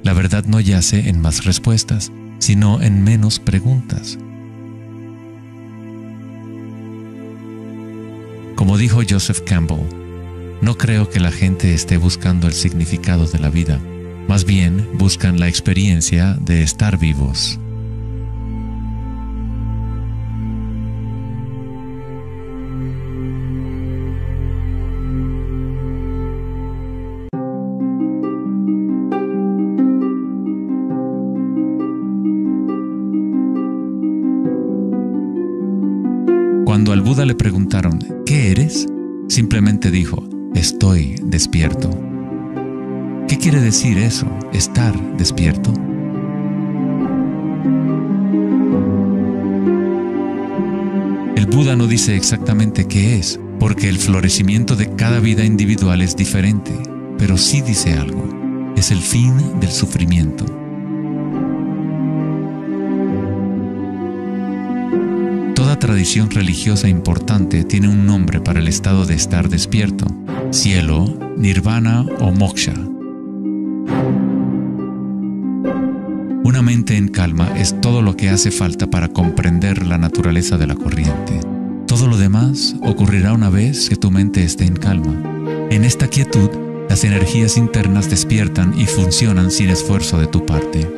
La verdad no yace en más respuestas, sino en menos preguntas. Como dijo Joseph Campbell, no creo que la gente esté buscando el significado de la vida, más bien buscan la experiencia de estar vivos. Cuando al Buda le preguntaron, ¿qué eres?, simplemente dijo, estoy despierto. ¿Qué quiere decir eso, estar despierto? El Buda no dice exactamente qué es, porque el florecimiento de cada vida individual es diferente, pero sí dice algo, es el fin del sufrimiento. Toda tradición religiosa importante tiene un nombre para el estado de estar despierto: cielo, nirvana o moksha. Una mente en calma es todo lo que hace falta para comprender la naturaleza de la corriente. Todo lo demás ocurrirá una vez que tu mente esté en calma. En esta quietud, las energías internas despiertan y funcionan sin esfuerzo de tu parte.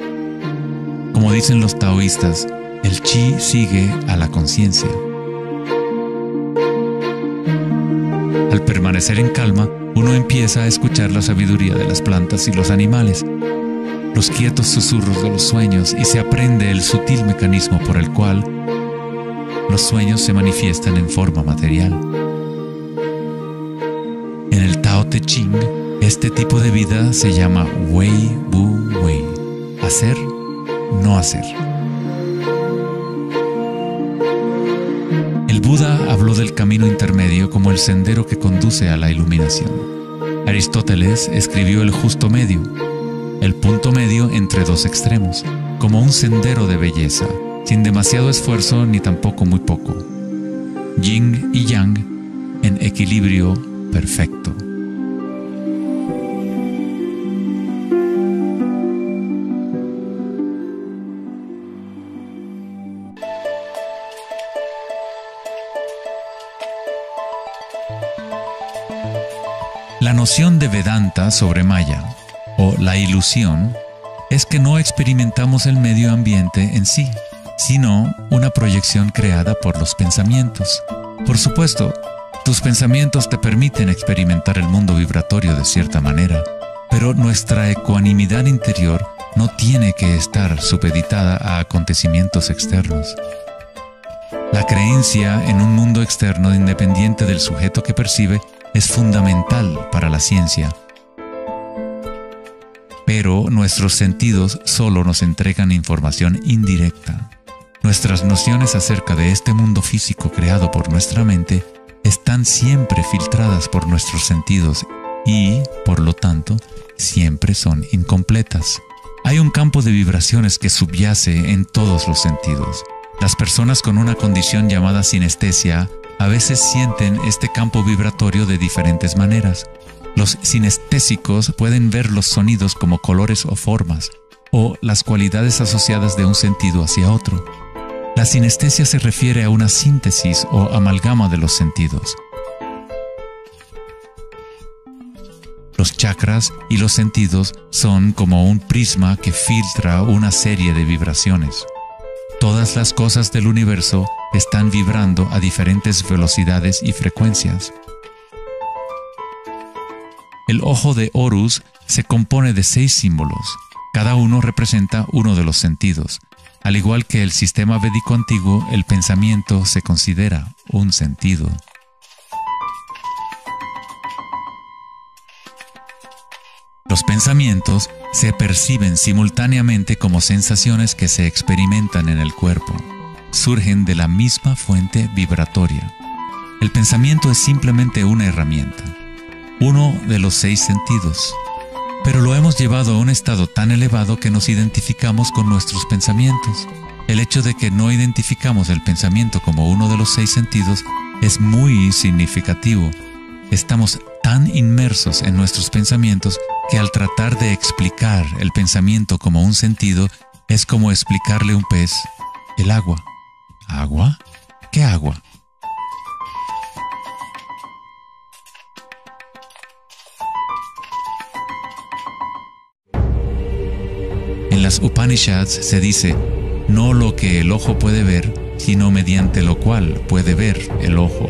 Como dicen los taoístas, el chi sigue a la conciencia. Al permanecer en calma, uno empieza a escuchar la sabiduría de las plantas y los animales, los quietos susurros de los sueños y se aprende el sutil mecanismo por el cual los sueños se manifiestan en forma material. En el Tao Te Ching, este tipo de vida se llama Wei Wu Wei, hacer, no hacer. El Buda habló del camino intermedio como el sendero que conduce a la iluminación. Aristóteles escribió el justo medio, el punto medio entre dos extremos, como un sendero de belleza, sin demasiado esfuerzo ni tampoco muy poco. Yin y Yang en equilibrio perfecto. La noción de Vedanta sobre Maya, o la ilusión, es que no experimentamos el medio ambiente en sí, sino una proyección creada por los pensamientos. Por supuesto, tus pensamientos te permiten experimentar el mundo vibratorio de cierta manera, pero nuestra ecuanimidad interior no tiene que estar supeditada a acontecimientos externos. La creencia en un mundo externo independiente del sujeto que percibe es fundamental para la ciencia. Pero nuestros sentidos solo nos entregan información indirecta. Nuestras nociones acerca de este mundo físico creado por nuestra mente están siempre filtradas por nuestros sentidos y, por lo tanto, siempre son incompletas. Hay un campo de vibraciones que subyace en todos los sentidos. Las personas con una condición llamada sinestesia a veces sienten este campo vibratorio de diferentes maneras. Los sinestésicos pueden ver los sonidos como colores o formas, o las cualidades asociadas de un sentido hacia otro. La sinestesia se refiere a una síntesis o amalgama de los sentidos. Los chakras y los sentidos son como un prisma que filtra una serie de vibraciones. Todas las cosas del universo están vibrando a diferentes velocidades y frecuencias. El ojo de Horus se compone de 6 símbolos. Cada uno representa uno de los sentidos. Al igual que el sistema védico antiguo, el pensamiento se considera un sentido. Los pensamientos se perciben simultáneamente como sensaciones que se experimentan en el cuerpo. Surgen de la misma fuente vibratoria. El pensamiento es simplemente una herramienta, uno de los 6 sentidos. Pero lo hemos llevado a un estado tan elevado que nos identificamos con nuestros pensamientos. El hecho de que no identificamos el pensamiento como uno de los 6 sentidos es muy significativo. Estamos tan inmersos en nuestros pensamientos que al tratar de explicar el pensamiento como un sentido es como explicarle a un pez el agua. ¿Agua? ¿Qué agua? En las Upanishads se dice, no lo que el ojo puede ver, sino mediante lo cual puede ver el ojo.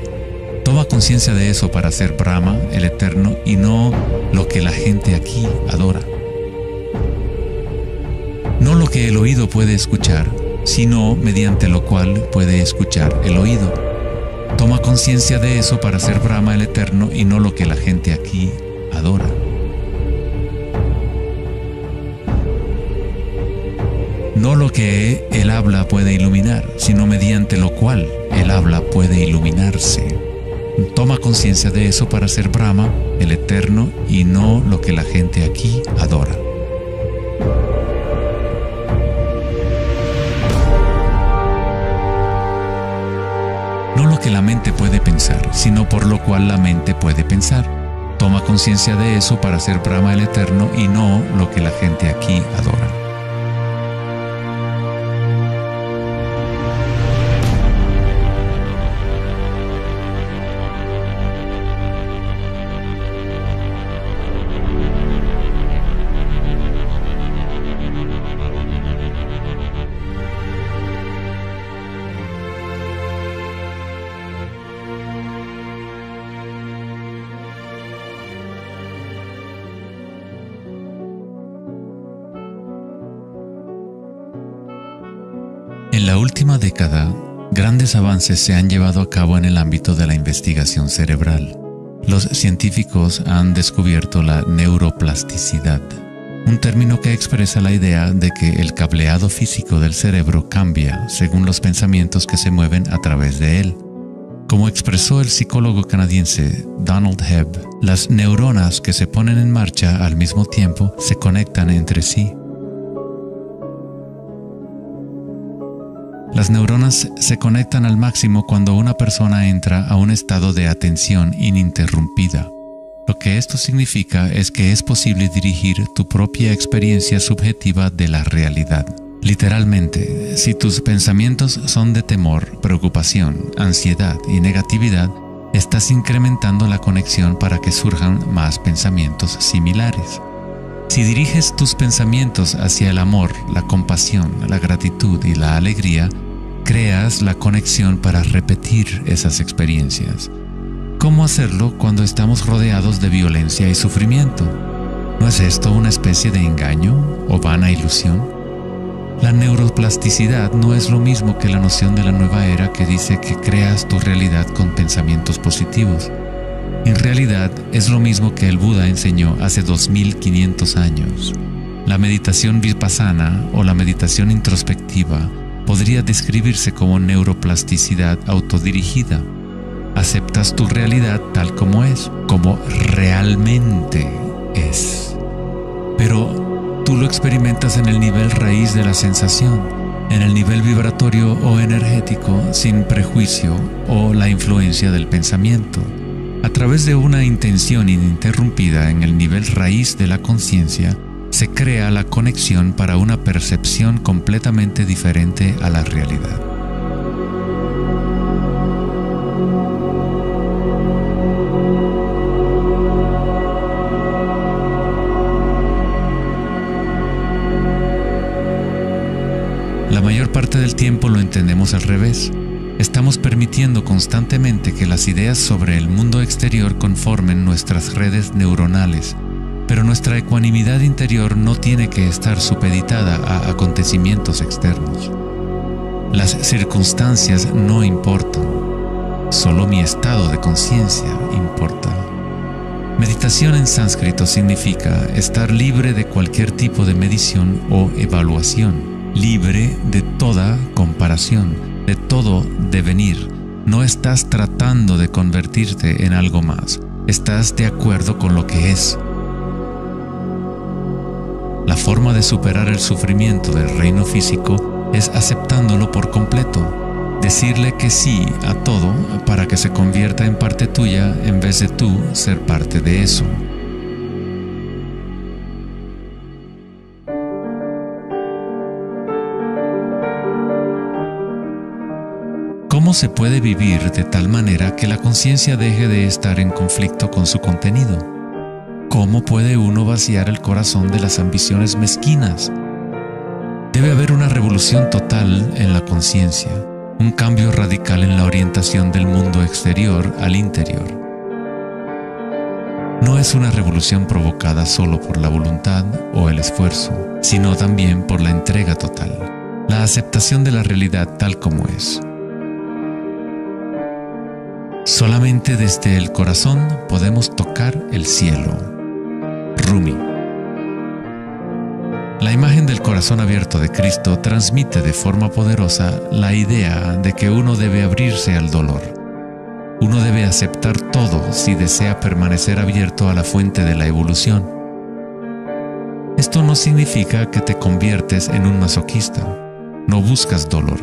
Toma conciencia de eso para ser Brahma, el Eterno, y no lo que la gente aquí adora. No lo que el oído puede escuchar, sino mediante lo cual puede escuchar el oído. Toma conciencia de eso para ser Brahma, el Eterno, y no lo que la gente aquí adora. No lo que el habla puede iluminar, sino mediante lo cual el habla puede iluminarse. Toma conciencia de eso para ser Brahma, el Eterno, y no lo que la gente aquí adora. No lo que la mente puede pensar, sino por lo cual la mente puede pensar. Toma conciencia de eso para ser Brahma, el Eterno, y no lo que la gente aquí adora. En la última década, grandes avances se han llevado a cabo en el ámbito de la investigación cerebral. Los científicos han descubierto la neuroplasticidad, un término que expresa la idea de que el cableado físico del cerebro cambia según los pensamientos que se mueven a través de él. Como expresó el psicólogo canadiense Donald Hebb, las neuronas que se ponen en marcha al mismo tiempo se conectan entre sí. Las neuronas se conectan al máximo cuando una persona entra a un estado de atención ininterrumpida. Lo que esto significa es que es posible dirigir tu propia experiencia subjetiva de la realidad. Literalmente, si tus pensamientos son de temor, preocupación, ansiedad y negatividad, estás incrementando la conexión para que surjan más pensamientos similares. Si diriges tus pensamientos hacia el amor, la compasión, la gratitud y la alegría, creas la conexión para repetir esas experiencias. ¿Cómo hacerlo cuando estamos rodeados de violencia y sufrimiento? ¿No es esto una especie de engaño o vana ilusión? La neuroplasticidad no es lo mismo que la noción de la nueva era que dice que creas tu realidad con pensamientos positivos. En realidad es lo mismo que el Buda enseñó hace 2500 años. La meditación vipassana o la meditación introspectiva podría describirse como neuroplasticidad autodirigida. Aceptas tu realidad tal como es, como realmente es. Pero tú lo experimentas en el nivel raíz de la sensación, en el nivel vibratorio o energético, sin prejuicio o la influencia del pensamiento. A través de una intención ininterrumpida en el nivel raíz de la conciencia, se crea la conexión para una percepción completamente diferente a la realidad. La mayor parte del tiempo lo entendemos al revés. Estamos permitiendo constantemente que las ideas sobre el mundo exterior conformen nuestras redes neuronales, pero nuestra ecuanimidad interior no tiene que estar supeditada a acontecimientos externos. Las circunstancias no importan, solo mi estado de conciencia importa. Meditación en sánscrito significa estar libre de cualquier tipo de medición o evaluación, libre de toda comparación, de todo devenir. No estás tratando de convertirte en algo más, estás de acuerdo con lo que es. La forma de superar el sufrimiento del reino físico es aceptándolo por completo, decirle que sí a todo para que se convierta en parte tuya en vez de tú ser parte de eso. ¿Cómo se puede vivir de tal manera que la conciencia deje de estar en conflicto con su contenido? ¿Cómo puede uno vaciar el corazón de las ambiciones mezquinas? Debe haber una revolución total en la conciencia, un cambio radical en la orientación del mundo exterior al interior. No es una revolución provocada solo por la voluntad o el esfuerzo, sino también por la entrega total, la aceptación de la realidad tal como es. Solamente desde el corazón podemos tocar el cielo. Rumi. La imagen del corazón abierto de Cristo transmite de forma poderosa la idea de que uno debe abrirse al dolor. Uno debe aceptar todo si desea permanecer abierto a la fuente de la evolución. Esto no significa que te conviertes en un masoquista. No buscas dolor,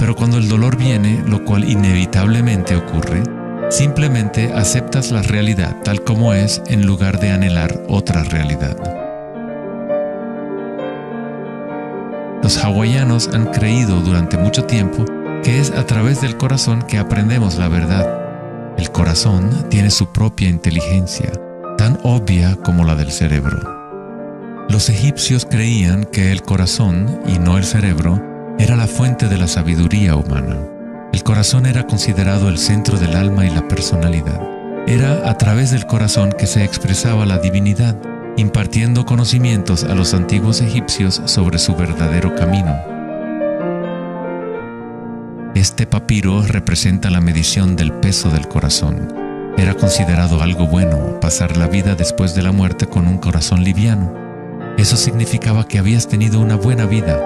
pero cuando el dolor viene, lo cual inevitablemente ocurre, simplemente aceptas la realidad tal como es en lugar de anhelar otra realidad. Los hawaianos han creído durante mucho tiempo que es a través del corazón que aprendemos la verdad. El corazón tiene su propia inteligencia, tan obvia como la del cerebro. Los egipcios creían que el corazón, y no el cerebro, era la fuente de la sabiduría humana. El corazón era considerado el centro del alma y la personalidad. Era a través del corazón que se expresaba la divinidad, impartiendo conocimientos a los antiguos egipcios sobre su verdadero camino. Este papiro representa la medición del peso del corazón. Era considerado algo bueno pasar la vida después de la muerte con un corazón liviano. Eso significaba que habías tenido una buena vida.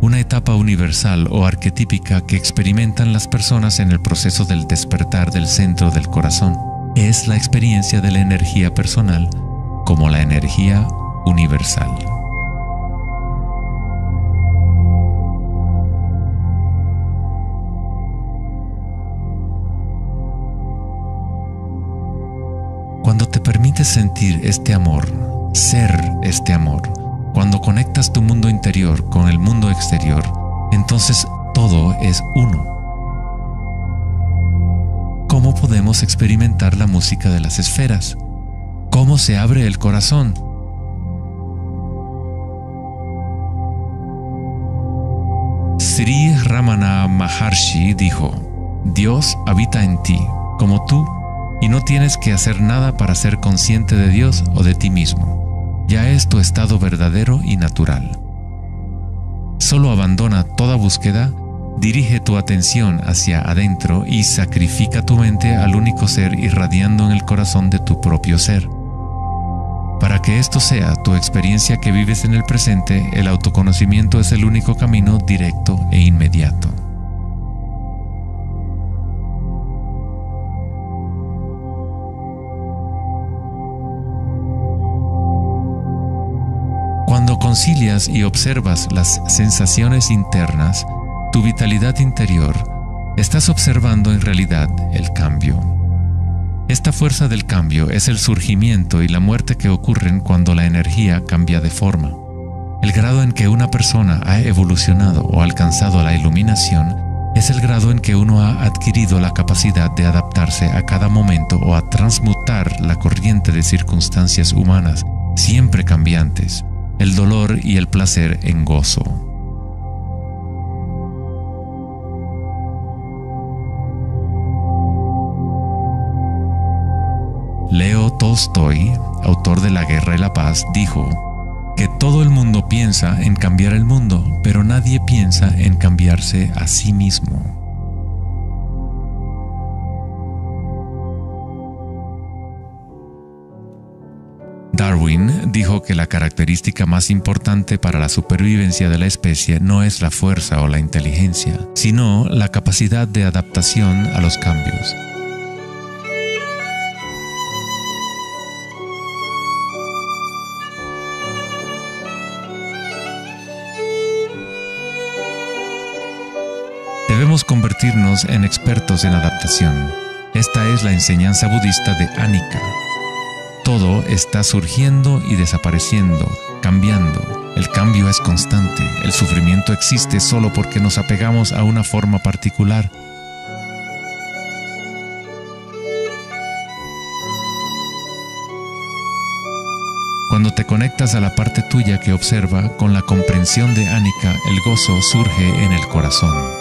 Una etapa universal o arquetípica que experimentan las personas en el proceso del despertar del centro del corazón es la experiencia de la energía personal como la energía universal. Cuando te permites sentir este amor, ser este amor, cuando conectas tu mundo interior con el mundo exterior, entonces todo es uno. ¿Cómo podemos experimentar la música de las esferas? ¿Cómo se abre el corazón? Sri Ramana Maharshi dijo: Dios habita en ti, como tú, y no tienes que hacer nada para ser consciente de Dios o de ti mismo. Ya es tu estado verdadero y natural. Solo abandona toda búsqueda, dirige tu atención hacia adentro y sacrifica tu mente al único ser irradiando en el corazón de tu propio ser. Para que esto sea tu experiencia que vives en el presente, el autoconocimiento es el único camino directo e inmediato. Cuando concilias y observas las sensaciones internas, tu vitalidad interior, estás observando en realidad el cambio. Esta fuerza del cambio es el surgimiento y la muerte que ocurren cuando la energía cambia de forma. El grado en que una persona ha evolucionado o alcanzado la iluminación es el grado en que uno ha adquirido la capacidad de adaptarse a cada momento o a transmutar la corriente de circunstancias humanas, siempre cambiantes, el dolor y el placer en gozo. Leo Tolstoy, autor de La Guerra y la Paz, dijo que todo el mundo piensa en cambiar el mundo, pero nadie piensa en cambiarse a sí mismo. Darwin dijo que la característica más importante para la supervivencia de la especie no es la fuerza o la inteligencia, sino la capacidad de adaptación a los cambios. Debemos convertirnos en expertos en adaptación. Esta es la enseñanza budista de Anika. Todo está surgiendo y desapareciendo, cambiando. El cambio es constante. El sufrimiento existe solo porque nos apegamos a una forma particular. Cuando te conectas a la parte tuya que observa, con la comprensión de Anika, el gozo surge en el corazón.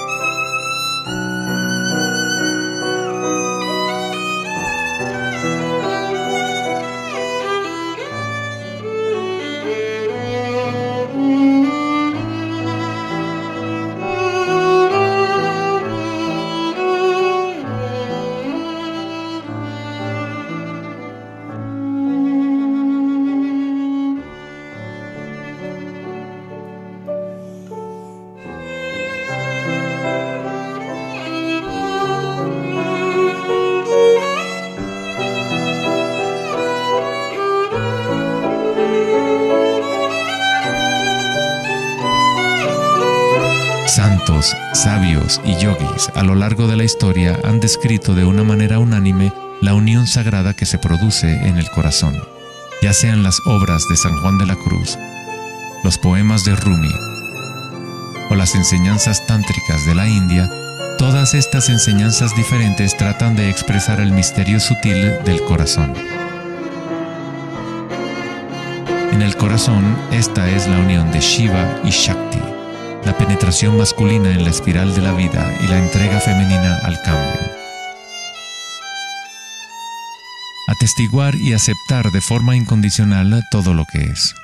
Santos, sabios y yogis a lo largo de la historia han descrito de una manera unánime la unión sagrada que se produce en el corazón, ya sean las obras de San Juan de la Cruz, los poemas de Rumi o las enseñanzas tántricas de la India. Todas estas enseñanzas diferentes tratan de expresar el misterio sutil del corazón. En el corazón, esta es la unión de Shiva y Shakti, la penetración masculina en la espiral de la vida y la entrega femenina al cambio. Atestiguar y aceptar de forma incondicional todo lo que es.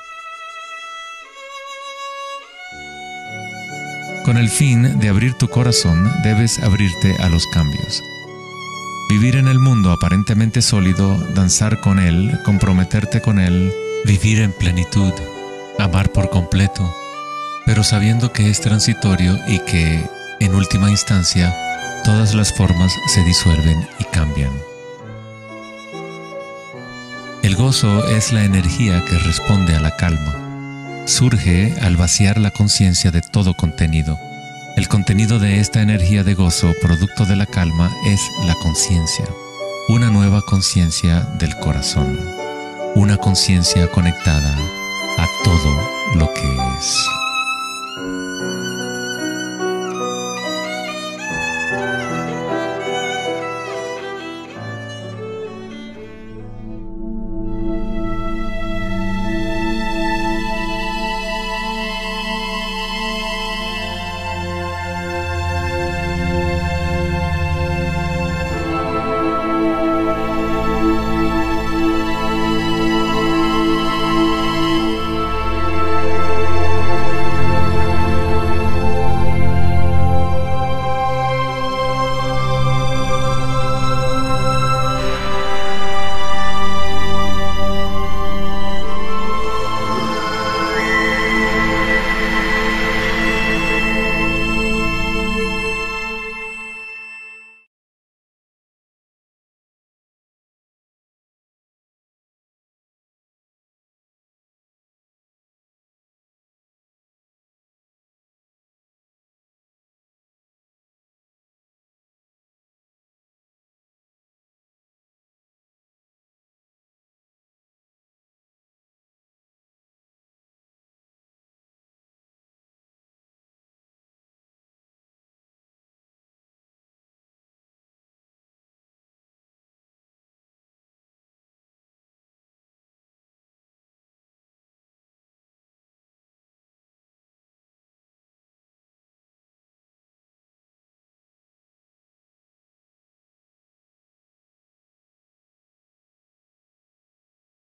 Con el fin de abrir tu corazón, debes abrirte a los cambios. Vivir en el mundo aparentemente sólido, danzar con él, comprometerte con él, vivir en plenitud, amar por completo, pero sabiendo que es transitorio y que, en última instancia, todas las formas se disuelven y cambian. El gozo es la energía que responde a la calma. Surge al vaciar la conciencia de todo contenido. El contenido de esta energía de gozo, producto de la calma, es la conciencia. Una nueva conciencia del corazón. Una conciencia conectada a todo lo que es.